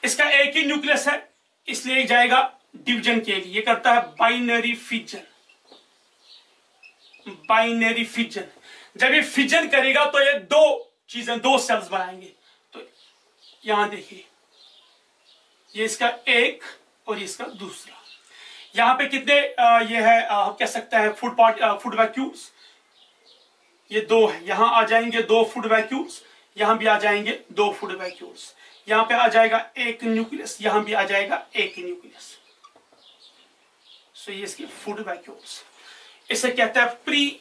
Speaker 1: इसका एक ही न्यूक्लियस है इसलिए जाएगा डिवीजन के लिए, ये करता है बाइनरी फिजन, बाइनरी फिजन। जब ये फिजन करेगा तो ये दो चीजें, दो सेल्स बनाएंगे। तो यहां देखिए ये इसका एक और इसका दूसरा, यहां पे कितने ये है हम कह सकते हैं फूड वैक्यूल्स, ये दो है, यहां आ जाएंगे दो फूड वैक्यूल्स, यहां भी आ जाएंगे दो फूड वैक्यूल्स, यहां पे आ जाएगा एक न्यूक्लियस, यहां भी आ जाएगा एक न्यूक्लियस। सो ये इसकी फूड वैक्यूल्स, इसे कहते हैं प्री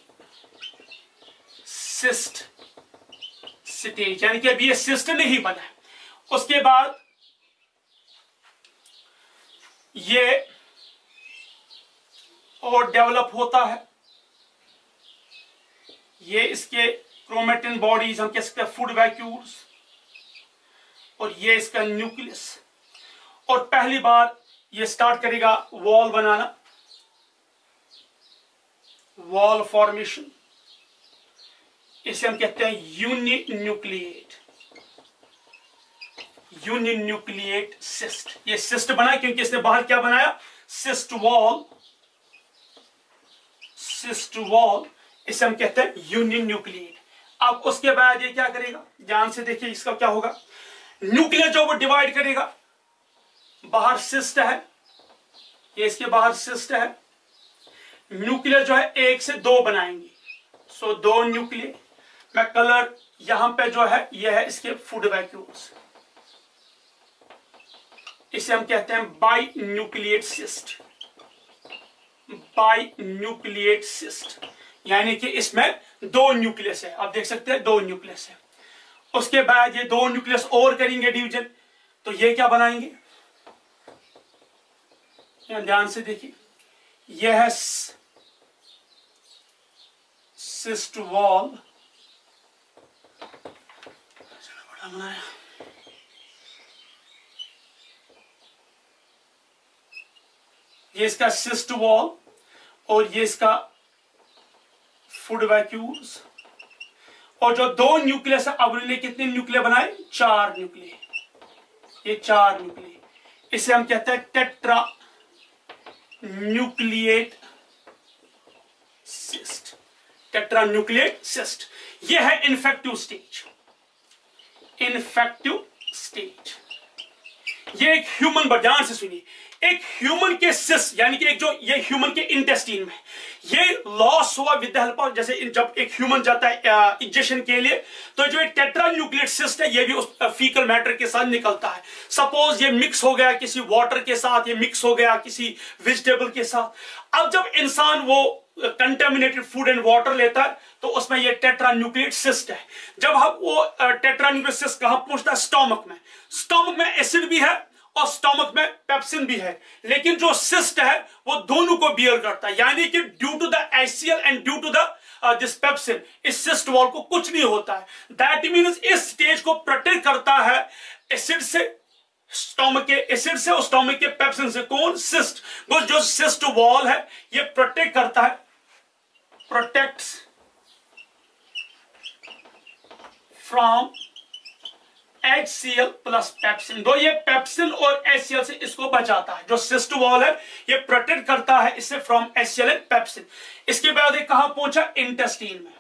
Speaker 1: सिस्ट स्टेज, यानी कि अभी ये सिस्ट नहीं बना है। उसके बाद ये और डेवलप होता है, ये इसके क्रोमेटिन बॉडीज हम कह सकते हैं फूड वैक्यूल्स, और ये इसका न्यूक्लियस, और पहली बार ये स्टार्ट करेगा वॉल बनाना, वॉल फॉर्मेशन, इसे हम कहते हैं यूनिन्यूक्लिएट, यूनिन्यूक्लिएट सिस्ट। ये सिस्ट बना क्योंकि इसने बाहर क्या बनाया, सिस्ट वॉल, सिस्ट वॉल, इसे हम कहते हैं यूनिन्यूक्लिएट। अब उसके बाद ये क्या करेगा, ध्यान से देखिए इसका क्या होगा, न्यूक्लियस जो वो डिवाइड करेगा, बाहर सिस्ट है, ये इसके बाहर सिस्ट है, न्यूक्लियस जो है एक से दो बनाएंगे, सो दो न्यूक्लियस। मैं कलर यहां पे जो है ये है इसके फूड वैक्यूल्स, इसे हम कहते हैं by nucleate cyst, by nucleate cyst, यानी कि इसमें दो न्यूक्लियस है, आप देख सकते हैं दो न्यूक्लियस है। उसके बाद ये दो न्यूक्लियस और करेंगे डिवीजन, तो ये क्या बनाएंगे, ध्यान से देखिए यह है सिस्ट वॉल, बड़ा बनाया, ये इसका सिस्ट वॉल, और ये इसका फूड वैक्यूल्स, और जो दो न्यूक्लियस है, अब उन्होंने कितने न्यूक्लियर बनाए, चार न्यूक्लियर, ये चार न्यूक्लियर, इसे हम कहते हैं tetra nucleate cyst, tetra nucleate cyst. ये है इन्फेक्टिव स्टेज, इन्फेक्टिव स्टेज। ये एक ह्यूमन, ध्यान से सुनिए, एक ह्यूमन के सिस्ट यानी कि एक जो ये ह्यूमन के इंटेस्टाइन में ये लॉस हुआ विद द हेल्प ऑफ, जैसे जब एक ह्यूमन जाता है इंजेक्शन के लिए, तो जो टेट्रा न्यूक्लिएट सिस्ट है ये भी उस फीकल मैटर के साथ निकलता है। सपोज ये मिक्स हो गया किसी वाटर के साथ, ये मिक्स हो गया किसी वेजिटेबल के साथ, अब जब इंसान वो कंटेमिनेटेड फूड एंड वाटर लेता है तो उसमें ये टेट्रा न्यूक्लिएट सिस्ट है। जब हम वो टेट्रा न्यूक्लिएट सिस्ट कहां पहुंचता है, स्टोमक में, स्टोमक में एसिड भी है और स्टोमक में पेप्सिन भी है, लेकिन जो सिस्ट है वो दोनों को बियर करता है, यानी कि due to the HCl and due to the this pepsin इस सिस्ट वॉल को कुछ नहीं होता है। दैट मीन्स इस स्टेज को प्रोटेक्ट करता है एसिड से, स्टोमक के एसिड से और स्टोमक के पेप्सिन से। कौन, सिस्ट। वो जो सिस्ट वॉल है ये प्रोटेक्ट करता है, protects from HCl plus pepsin. तो ये पेप्सिन और HCl से इसको बचाता है। जो सिस्ट वॉल है ये प्रोटेक्ट करता है इससे फ्रॉम HCl एंड पेप्सिन। इसके बाद ये कहां पहुंचा? इंटेस्टीन में।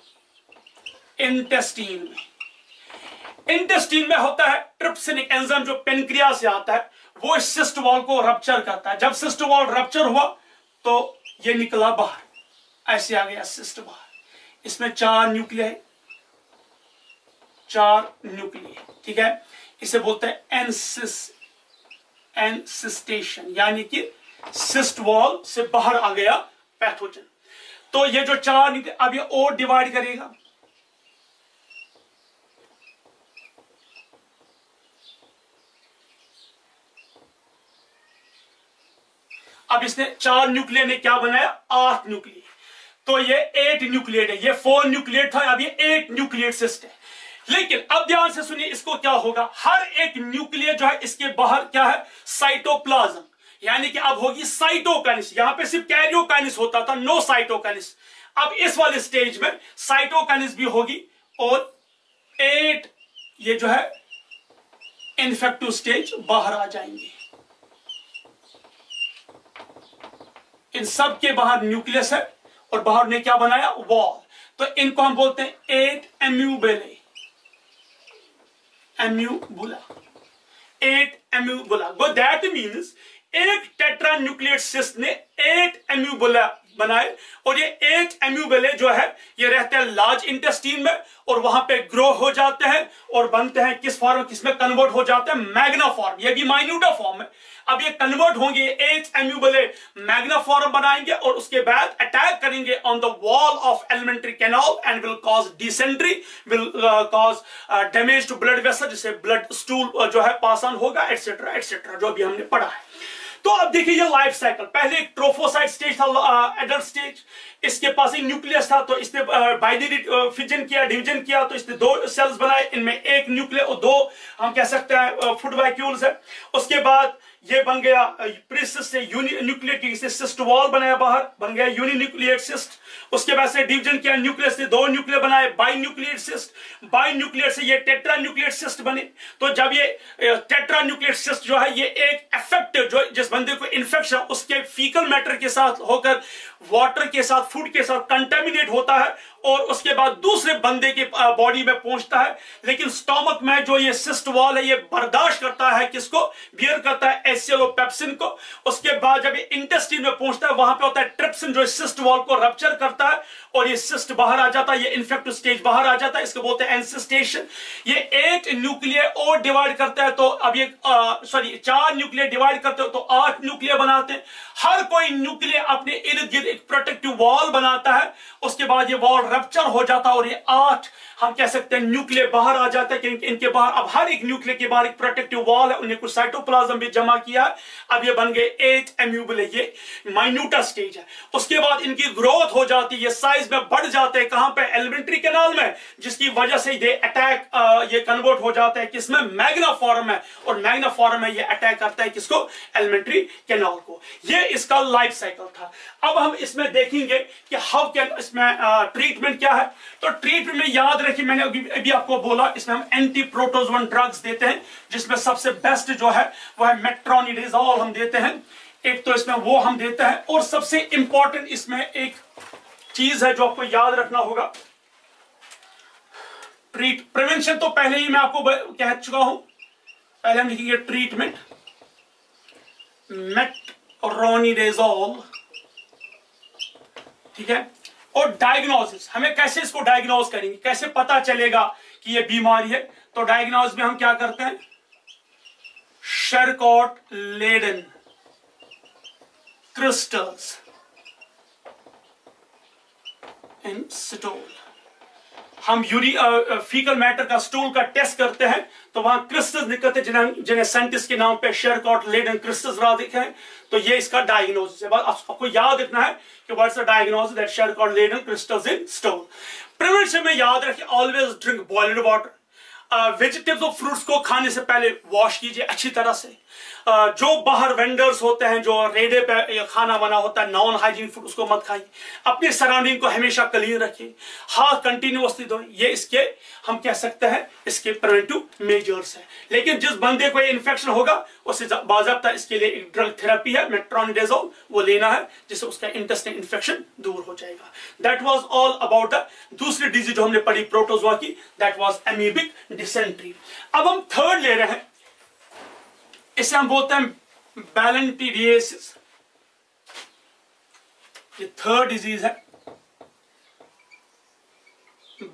Speaker 1: इंटेस्टीन में होता है ट्रिप्सिन, एक एंजाइम जो पेनक्रिया से आता है, वो इस सिस्ट वॉल को रप्चर करता है। जब सिस्ट वॉल रप्चर हुआ तो ये निकला बाहर, ऐसे आ गया सिस्ट बाहर। इसमें 4 न्यूक्लिया, ठीक है। इसे बोलते हैं एनसिस्टेशन, यानी कि सिस्ट वॉल से बाहर आ गया पैथोजन। तो ये जो 4 न्यूक्लिया, अब ये और डिवाइड करेगा। अब इसने 4 न्यूक्लियर ने क्या बनाया? 8 न्यूक्लियर। तो ये 8 न्यूक्लियेट है, ये 4 न्यूक्लियेट था, अब ये 8 न्यूक्लियेट सिस्ट है। लेकिन अब ध्यान से सुनिए, इसको क्या होगा? हर एक न्यूक्लियर जो है इसके बाहर क्या है? साइटोप्लाज्म, यानी कि अब होगी साइटोकाइनेसिस। यहां पे सिर्फ कैरियोकाइनेसिस होता था, नो साइटोकाइनेसिस। अब इस वाले स्टेज में साइटोकाइनेसिस भी होगी और 8 ये जो है इन्फेक्टिव स्टेज बाहर आ जाएंगे। इन सब के बाहर न्यूक्लियस है और बाहर ने क्या बनाया? वॉल। तो इनको हम बोलते हैं 8 एम्यूबुला। दैट मीन्स एक टेट्रा न्यूक्लियेट सिस्ट ने 8 एम्यूबुला बनाए, और ये 8 एम्यूबुले जो है ये रहते हैं लार्ज इंटेस्टीन में, और वहां पे ग्रो हो जाते हैं और बनते हैं किस फॉर्म, किसमें कन्वर्ट हो जाते हैं? Magna form. ये भी माइन्यूटा फॉर्म है। अब ये कन्वर्ट होंगे, 8 एम्यूबुले मैग्ना फॉर्म बनाएंगे और उसके बाद अटैक करेंगे on the wall of alimentary canal and will cause dysentery, will cause damage to blood vessel, जिससे ब्लड स्टूल जो है पास ऑन होगा, एटसेट्रा एटसेट्रा, जो भी हमने पढ़ा है। तो अब देखिए ये लाइफ साइकिल, पहले एक ट्रोफोसाइट स्टेज था, एडल्ट स्टेज। इसके पास एक न्यूक्लियस था, तो इसने बाइनरी फिजन किया, डिवीजन किया, तो इसने 2 सेल्स बनाए, इनमें 1 न्यूक्लियर और 2 हम कह सकते हैं फूड वैक्यूल्स है। उसके बाद ये बन गया प्रीसिस्ट से न्यूक्लियर की सिस्ट वॉल बनाया, बाहर बन गया यूनिन्यूक्लियेट सिस्ट। उसके बाद से डिवीजन किया, न्यूक्लियस से 2 न्यूक्लियर बनाए, बाइन्यूक्लियेट सिस्ट। बाइन्यूक्लियेट से ये टेट्रा न्यूक्लियेट सिस्ट बने। तो जब ये टेट्रा न्यूक्लियेट सिस्ट जो है ये एक इफेक्टिव, जो जिस बंदे को इन्फेक्शन उसके फीकल मैटर के साथ होकर वाटर के साथ, फूड के साथ कंटेमिनेट होता है और उसके बाद दूसरे बंदे के बॉडी में पहुंचता है। लेकिन स्टोमक में जो ये सिस्ट वॉल है ये बर्दाश्त करता है, किसको? बियर करता है HCl और पेप्सिन को। उसके बाद जब ये इंटेस्टाइन में पहुंचता है वहां पे होता है ट्रिप्सिन, जो सिस्ट वॉल को रप्चर करता है और ये सिस्ट बाहर आ जाता है, ये इन्फेक्टिव स्टेज बाहर आ जाता है। इसको बोलते हैं एनसिस्टेशन। ये 8 न्यूक्लियर और डिवाइड करता है, तो अब ये 4 न्यूक्लियर डिवाइड करते हो तो 8 न्यूक्लियर बनाते हैं। हर कोई न्यूक्लियर अपने इर्द गिर्द एक प्रोटेक्टिव वॉल बनाता है। उसके बाद ये वॉल रप्चर हो जाता है और ये 8 हम कह सकते हैं न्यूक्लियर बाहर आ जाता है, क्योंकि इनके बाहर अब हर एक न्यूक्लियर के बाहर एक प्रोटेक्टिव वॉल है। उन्हें कुछ साइटोप्लाज्म भी जमा किया है। अब ये बन गए 8 एम्यूबुले, ये माइन्यूटा स्टेज है। उसके बाद इनकी ग्रोथ हो जाती है, ये साइज में बढ़ जाते हैं। कहां पे? एलिमेंट्री कैनाल में, जिसकी वजह से ये अटैक ये कन्वर्ट हो जाता है किसमें? मैग्ना फॉर्म में, और मैग्ना फॉर्म में ये अटैक करता है किसको? एलिमेंट्री कैनाल को। ये इसका लाइफ साइकिल था। अब हम इसमें देखेंगे कि हाउ कैन, इसमें ट्रीटमेंट क्या है। तो ट्रीटमेंट में याद रखिए, मैंने अभी आपको बोला, इसमें हम एंटी प्रोटोजोवन ड्रग्स देते हैं, जिसमें सबसे बेस्ट जो है वो है मेट्रोनिडाजोल हम देते हैं। एक तो इसमें वो हम देते हैं, और सबसे इंपॉर्टेंट इसमें एक चीज है जो आपको याद रखना होगा। प्रिवेंशन तो पहले ही मैं आपको कह चुका हूं। पहले हम लिखेंगे ट्रीटमेंट मेट्रोनिडाजोल, ठीक है। और डायग्नोसिस, हमें कैसे इसको डायग्नोज करेंगे, कैसे पता चलेगा कि ये बीमारी है। तो डायग्नोज में हम क्या करते हैं? शरकॉट लेडन क्रिस्टल्स इन स्टूल। हम फीकल मैटर का स्टूल का टेस्ट करते हैं, तो वहां क्रिस्टल्स निकलते हैं, जिन्हें साइंटिस्ट के नाम पे शरकॉट लेडन क्रिस्टल्स लिखे हैं। तो ये इसका डायग्नोसिस है। आपको याद रखना है कि what's the diagnosis that Charcot Leyden crystals in stool. Prevention में याद रखिए, always drink boiled water. Vegetables और फ्रूट्स को खाने से पहले वॉश कीजिए अच्छी तरह से। जो बाहर वेंडर्स होते हैं, जो रेडे पे खाना बना होता है, नॉन हाइजीन फूड, उसको मत खाइए। अपनी सराउंडिंग को हमेशा क्लीन रखिए, हाथ कंटिन्यूअसली धोएं। ये इसके हम कह सकते हैं इसके प्रिवेंटिव मेजर्स हैं। लेकिन जिस बंदे को ये इन्फेक्शन होगा उसे बाज़ाब्ता इसके लिए एक ड्रग थेरेपी है, मेट्रोनिडाज़ोल, वो लेना है, जिससे उसका इंटेस्टाइन इन्फेक्शन दूर हो जाएगा। That was all about the दूसरी डिजीज जो हमने पढ़ी प्रोटोजोआ की, दैट वाज एमीबिक डिसेंट्री। अब हम थर्ड ले रहे हैं, इसे हम बोलते हैं बैलेंटिडिएसिस। ये थर्ड डिजीज है,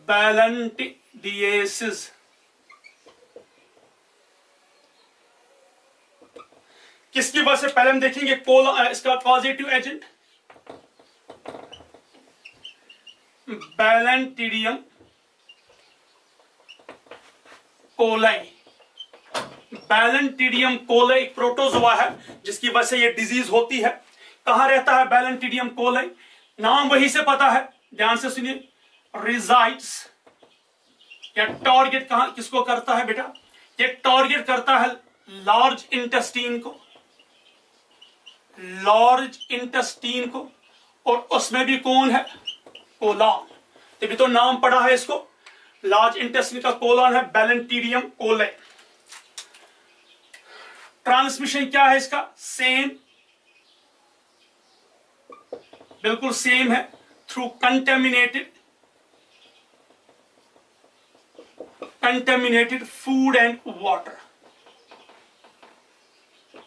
Speaker 1: बैलेंटिडिएसिस। किसकी वजह से, पहले हम देखेंगे इसका कॉजेटिव एजेंट बैलेंटिडियम कोलाई। बैलेंटिडियम कोलाई एक प्रोटोजोआ है जिसकी वजह से ये डिजीज होती है। कहां रहता है बैलेंटिडियम कोलाई? नाम वही से पता है, ध्यान से सुनिए। रिजाइड्स या टारगेट कहां किसको करता है बेटा? ये टारगेट करता है लार्ज इंटेस्टीन को, लार्ज इंटेस्टीन को, और उसमें भी कौन है? कोलॉन। तभी तो नाम पड़ा है इसको, लार्ज इंटेस्टीन का कोलॉन है बैलेंटिडियम कोलाई। ट्रांसमिशन क्या है इसका? सेम, बिल्कुल सेम है, through contaminated food and water.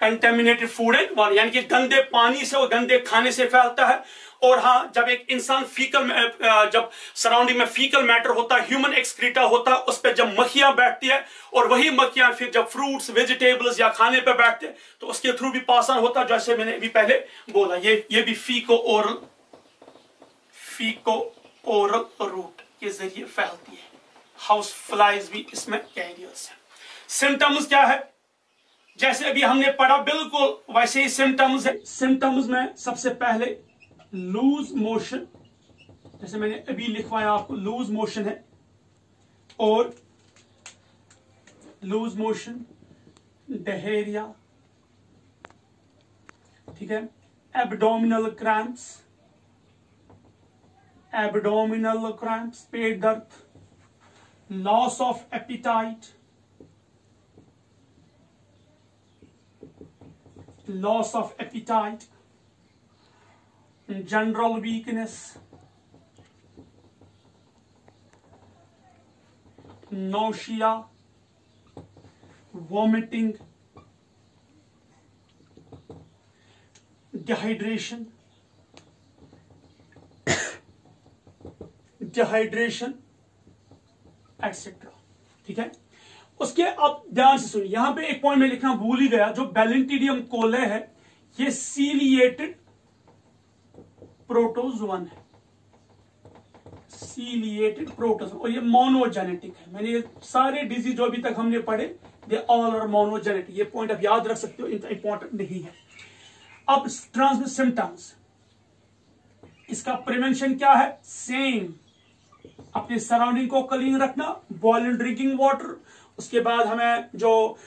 Speaker 1: Contaminated food and water यानी कि गंदे पानी से और गंदे खाने से फैलता है। और हाँ, जब एक इंसान जब सराउंडिंग में फीकल मैटर होता है, ह्यूमन एक्सक्रीटा होता है, उस पर जब मक्खियां बैठती है, और वही मक्खियां फिर जब फ्रूट्स वेजिटेबल्स या खाने पे बैठते हैं तो उसके थ्रू भी पास ऑन होता है, जैसे मैंने अभी पहले बोला। ये भी फीको ओरल रूट के जरिए फैलती है। हाउस फ्लाइज भी इसमें कैरियर्स है। सिम्टम्स क्या है? जैसे अभी हमने पढ़ा बिल्कुल वैसे ही सिम्टम्स है। सिम्टम्स में सबसे पहले लूज मोशन, जैसे मैंने अभी लिखवाया आपको, लूज मोशन है, और लूज मोशन, डायरिया, ठीक है, एब्डोमिनल क्रैम्प्स, पेट दर्द, loss of appetite, general weakness, nausea, vomiting, dehydration, etc. ठीक है। उसके अब ध्यान से सुनिए, यहां पे एक पॉइंट में लिखना भूल ही गया। जो बैलेंटिडियम कोलाई है ये सीलिएटेड प्रोटोजोवन है, सीलिएटेड प्रोटोजोवन, और ये मोनोजेनेटिक है। मैंने ये सारे डिजीज जो अभी तक हमने पढ़े, दे ऑल आर मोनोजेनेटिक। ये पॉइंट आप याद रख सकते हो, इतना इंपॉर्टेंट नहीं है। अब ट्रांसमिट सिम्टम्स, इसका प्रिवेंशन क्या है? सेम, अपने सराउंडिंग को क्लीन रखना, बॉइल्ड ड्रिंकिंग वाटर। उसके बाद हमें जो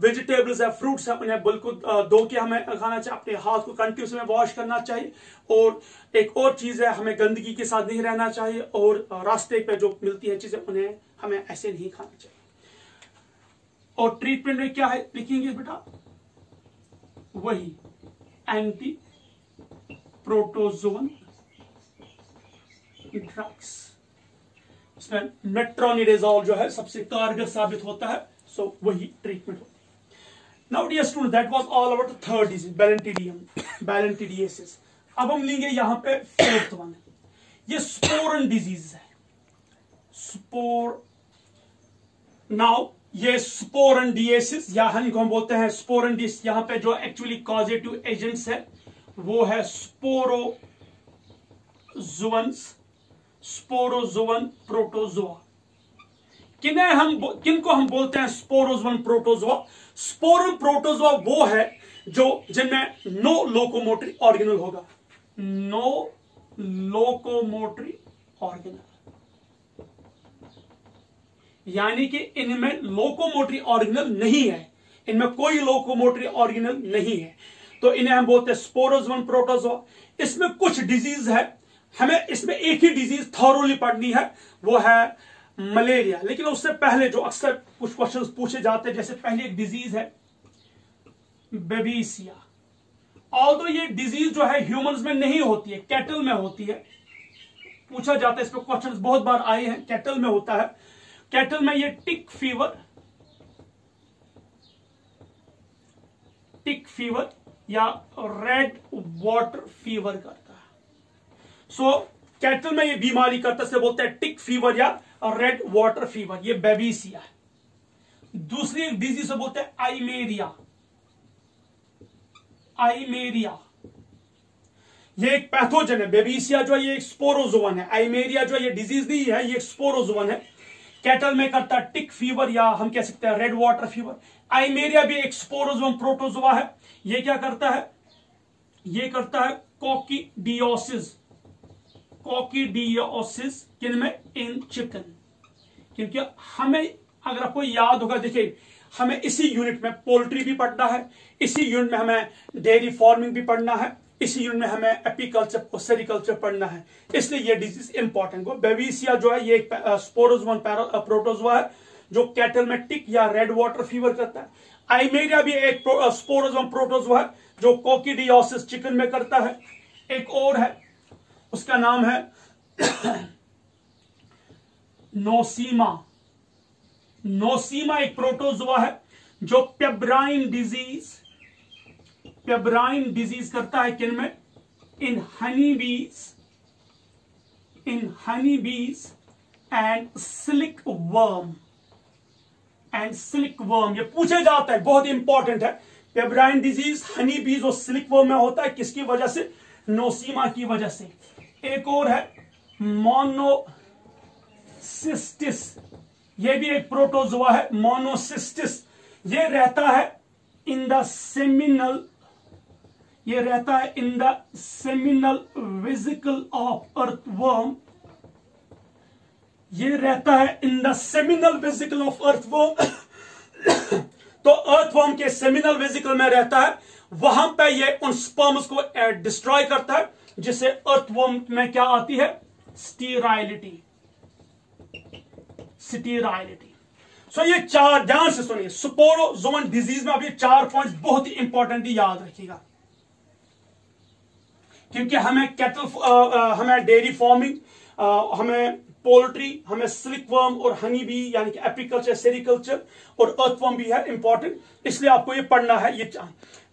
Speaker 1: वेजिटेबल्स है, फ्रूट्स है, उन्हें बिल्कुल धो के हमें खाना चाहिए। अपने हाथ को कंटिन्यूस में वॉश करना चाहिए। और एक और चीज है, हमें गंदगी के साथ नहीं रहना चाहिए, और रास्ते पे जो मिलती है चीजें उन्हें हमें ऐसे नहीं खाना चाहिए। और ट्रीटमेंट में क्या है लिखेंगे बेटा? वही एंटी प्रोटोजोवन ड्रग्स। इसमें मेट्रोनिडाज़ोल जो है सबसे कारगर साबित होता है। सो वही ट्रीटमेंट होती है। Now dear student, that was all about the third disease, balantidiasis. अब हम लेंगे यहां पे फोर्थ वन, ये स्पोरन डिजीज है। नाउ ये स्पोरनडिएसिस, या हम बोलते हैं स्पोरनडिएसिस। यहां पे जो एक्चुअली कॉजेटिव एजेंट्स है वो है स्पोरोजोवन प्रोटोजोआ। किनको हम बोलते हैं स्पोरोजोवन प्रोटोजोआ? स्पोरन प्रोटोजोआ वो है जो जिनमें नो लोकोमोटरी ऑर्गेनल होगा, नो लोकोमोटरी ऑर्गेनल। यानी कि इनमें लोकोमोटरी ऑर्गेनल नहीं है, इनमें कोई लोकोमोटरी ऑर्गेनल नहीं है, तो इन्हें हम बोलते हैं स्पोरोजोआ प्रोटोजोआ। इसमें कुछ डिजीज है, हमें इसमें एक ही डिजीज थॉरोली पढ़नी है, वो है मलेरिया। लेकिन उससे पहले जो अक्सर कुछ क्वेश्चन पूछे जाते हैं, जैसे पहली एक डिजीज है बेबीसिया। ऑल्दो ये डिजीज जो है ह्यूमंस में नहीं होती है, कैटल में होती है, पूछा जाता है, इस पर क्वेश्चन बहुत बार आए हैं, कैटल में होता है। कैटल में ये टिक फीवर या रेड वाटर फीवर करता है। सो कैटल में ये बीमारी करता है, बोलते हैं टिक फीवर या रेड वाटर फीवर, ये बेबीसिया है। दूसरी एक डिजीज से बोलते हैं आइमेरिया। ये एक पैथोजन है, बेबीसिया जो है ये एक स्पोरोजोवन है, आइमेरिया जो है ये डिजीज नहीं है, ये एक स्पोरोजोवन है। कैटल में करता है टिक फीवर या हम कह सकते हैं रेड वाटर फीवर। आइमेरिया भी एक स्पोरोजोवन प्रोटोजोआ है। ये क्या करता है, ये करता है कोकीडियोसिस किनमें, इन चिकन। क्योंकि हमें, अगर आपको याद होगा, देखिए हमें इसी यूनिट में पोल्ट्री भी पढ़ना है, इसी यूनिट में हमें डेयरी फार्मिंग भी पढ़ना है, इसी यूनिट में हमें एपीकल्चर और सेरिकल्चर पढ़ना है, इसलिए ये डिजीज इंपॉर्टेंट हो। बेबीसिया जो है ये एक स्पोरोजोवन प्रोटोजोआ है जो कैटल में टिक या रेड वाटर फीवर करता है। आइमेरिया भी एक स्पोरोजोवन प्रोटोजोआ है जो कोकीडियोसिस चिकन में करता है। एक और है, उसका नाम है नोसीमा एक प्रोटोजोआ है जो पेब्राइन डिजीज करता है किनमें, इन हनी बीज एंड सिल्क वर्म। ये पूछे जाता है, बहुत इंपॉर्टेंट है। पेब्राइन डिजीज हनी बीज और सिल्क वर्म में होता है, किसकी वजह से, नोसीमा की वजह से। एक और है मोनोसिस्टिस, ये भी एक प्रोटोजोआ है, मोनोसिस्टिस। ये रहता है in the seminal vesicle of earthworm. ये रहता है in the seminal vesicle of earthworm. तो अर्थवर्म के सेमिनल वेसिकल में रहता है, वहां पे ये उन स्पर्म्स को डिस्ट्रॉय करता है, जिससे अर्थवर्म में क्या आती है, स्टीराइलिटी। सो ये चार, ध्यान से सुनिए, स्पोरोजोवन डिजीज में अब ये 4 पॉइंट्स बहुत ही इंपॉर्टेंट याद रखिएगा, क्योंकि हमें हमें डेयरी फार्मिंग, हमें पोल्ट्री, हमें सिल्क वर्म और हनी बी यानी कि एपीकल्चर, सेरिकल्चर और अर्थवर्म भी है इंपॉर्टेंट, इसलिए आपको ये पढ़ना है। ये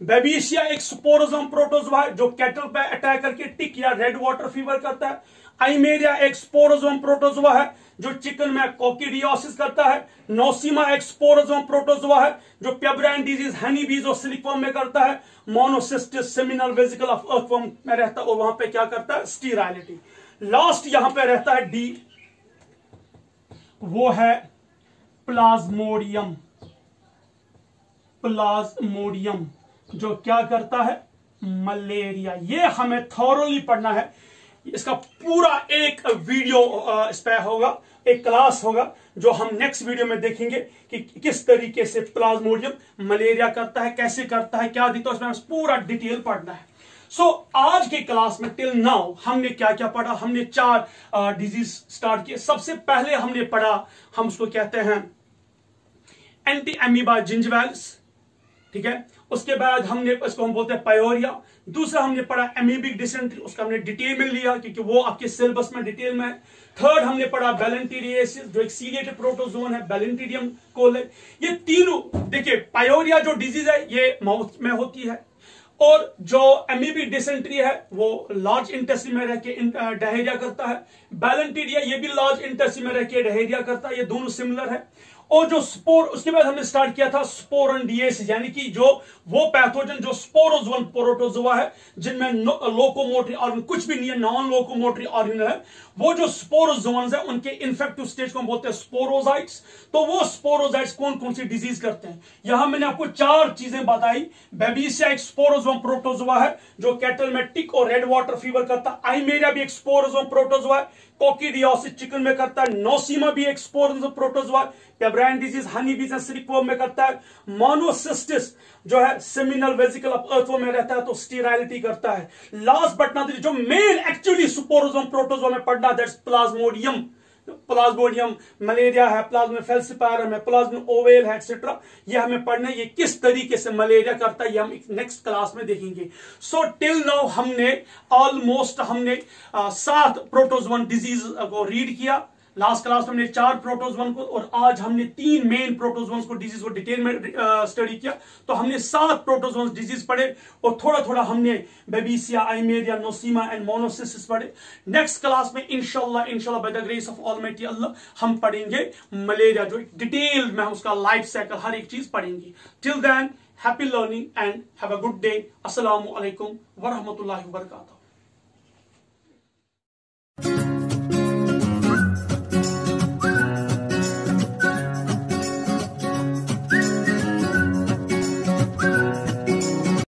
Speaker 1: बेबीसिया एक स्पोरोजोवन प्रोटोजोआ है जो कैटल पे अटैक करके टिक या रेड वाटर फीवर करता है। आइमेरिया एक स्पोरोजोवन प्रोटोजोआ है जो चिकन में कोकीडियोसिस करता है। नोसीमा एक स्पोरोजोवन प्रोटोजोआ है जो पेब्राइन डिजीज, हनी बीज और सिल्कवर्म में करता है। Monocystis seminal vesicle of earthworm में रहता है और वहां पे क्या करता है, स्टीराइलिटी। लास्ट यहां पे रहता है डी, वो है प्लाज्मोडियम, जो क्या करता है, मलेरिया। ये हमें थॉरोली पढ़ना है, इसका पूरा एक वीडियो इस पे होगा, एक क्लास होगा जो हम नेक्स्ट वीडियो में देखेंगे कि किस तरीके से प्लाज्मोडियम मलेरिया करता है, कैसे करता है, क्या दिखता है, उसमें पूरा डिटेल पढ़ना है। सो आज के क्लास में टिल नाउ हमने क्या क्या पढ़ा, हमने 4 डिजीज स्टार्ट किए। सबसे पहले हमने पढ़ा, हम उसको कहते हैं एंटी एमीबा जिंजिवैल्स, ठीक है। उसके बाद हमने इसको हम बोलते हैं पायोरिया। दूसरा हमने पढ़ा एमीबिक डिसेंट्री, उसका हमने डिटेल में लिया क्योंकि वो आपके सिलेबस में डिटेल में है। थर्ड हमने पढ़ा बैलेंटीरियसिस जो एक सीलिएटेड प्रोटोजोन है, बैलेंटीरियम कोले। ये तीनों देखिए, पायोरिया जो डिजीज है ये माउथ में होती है और जो एमीबिक डिसेंट्री है वो लार्ज इंटेस्टाइन में रह के डायरिया करता है। बैलेंटीरिया ये भी लार्ज इंटेस्टाइन में रह के डायरिया करता है, ये दोनों सिमिलर है। और जो स्पोर, उसके बाद हमने स्टार्ट किया था स्पोरंडिएसिस, यानी कि जो वो पैथोजन जो स्पोरोजोवन प्रोटोजोआ है जिनमें लोकोमोटरी ऑर्गन कुछ भी नहीं है, नॉन लोकोमोटरी ऑर्गन है, वो जो स्पोरोजोन्स है उनके इन्फेक्टिव स्टेज को हम बोलते हैं स्पोरोजाइट्स। तो वो स्पोरोजाइट्स कौन कौन सी डिजीज करते हैं, यहां मैंने आपको 4 चीजें बताई। बेबीसिया एक स्पोरोजोवन प्रोटोजोआ है जो कैटल में टिक और रेड वाटर फीवर करता है। आइमेरिया भी एक स्पोरोजोवन प्रोटोजोआ है कोकीडियोसिस चिकन में करता है, नोसीमा भी एक spore protozoa, pebrine disease Honey बीज एंड सिल्कवर्म में करता है, मोनोसिस्टिस जो है सेमिनल वेसिकल ऑफ अर्थवर्म में रहता है तो स्टीराइलिटी करता है। लास्ट बट नॉट जो मेन एक्चुअली स्पोरोजोम प्रोटोजोआ में पढ़ना दैट्स प्लाज्मोडियम, प्लाज्मोडियम मलेरिया है, प्लाज्मा फेल्सिपारम है, प्लाज्मा ओवेल है एक्सेट्रा, ये हमें पढ़ना है। ये किस तरीके से मलेरिया करता है ये हम नेक्स्ट क्लास में देखेंगे। सो टिल नाउ हमने ऑलमोस्ट 7 प्रोटोजोवन डिजीज को रीड किया। लास्ट क्लास में हमने 4 प्रोटोजोवन को और आज हमने 3 मेन प्रोटोजोवन को डिजीज को डिटेल में स्टडी किया। तो हमने 7 प्रोटोजोवन डिजीज पढ़े और थोड़ा थोड़ा हमने babesia, eimeria, nosema and monocystis पढ़े। नेक्स्ट क्लास में इंशाल्लाह by the grace of almighty Allah हम पढ़ेंगे मलेरिया, जो डिटेल में हम उसका लाइफ साइकिल हर एक चीज पढ़ेंगे। Till than happy learning and have a good day. अस्सलामु अलैकुम व रहमतुल्लाहि व बरकातहू।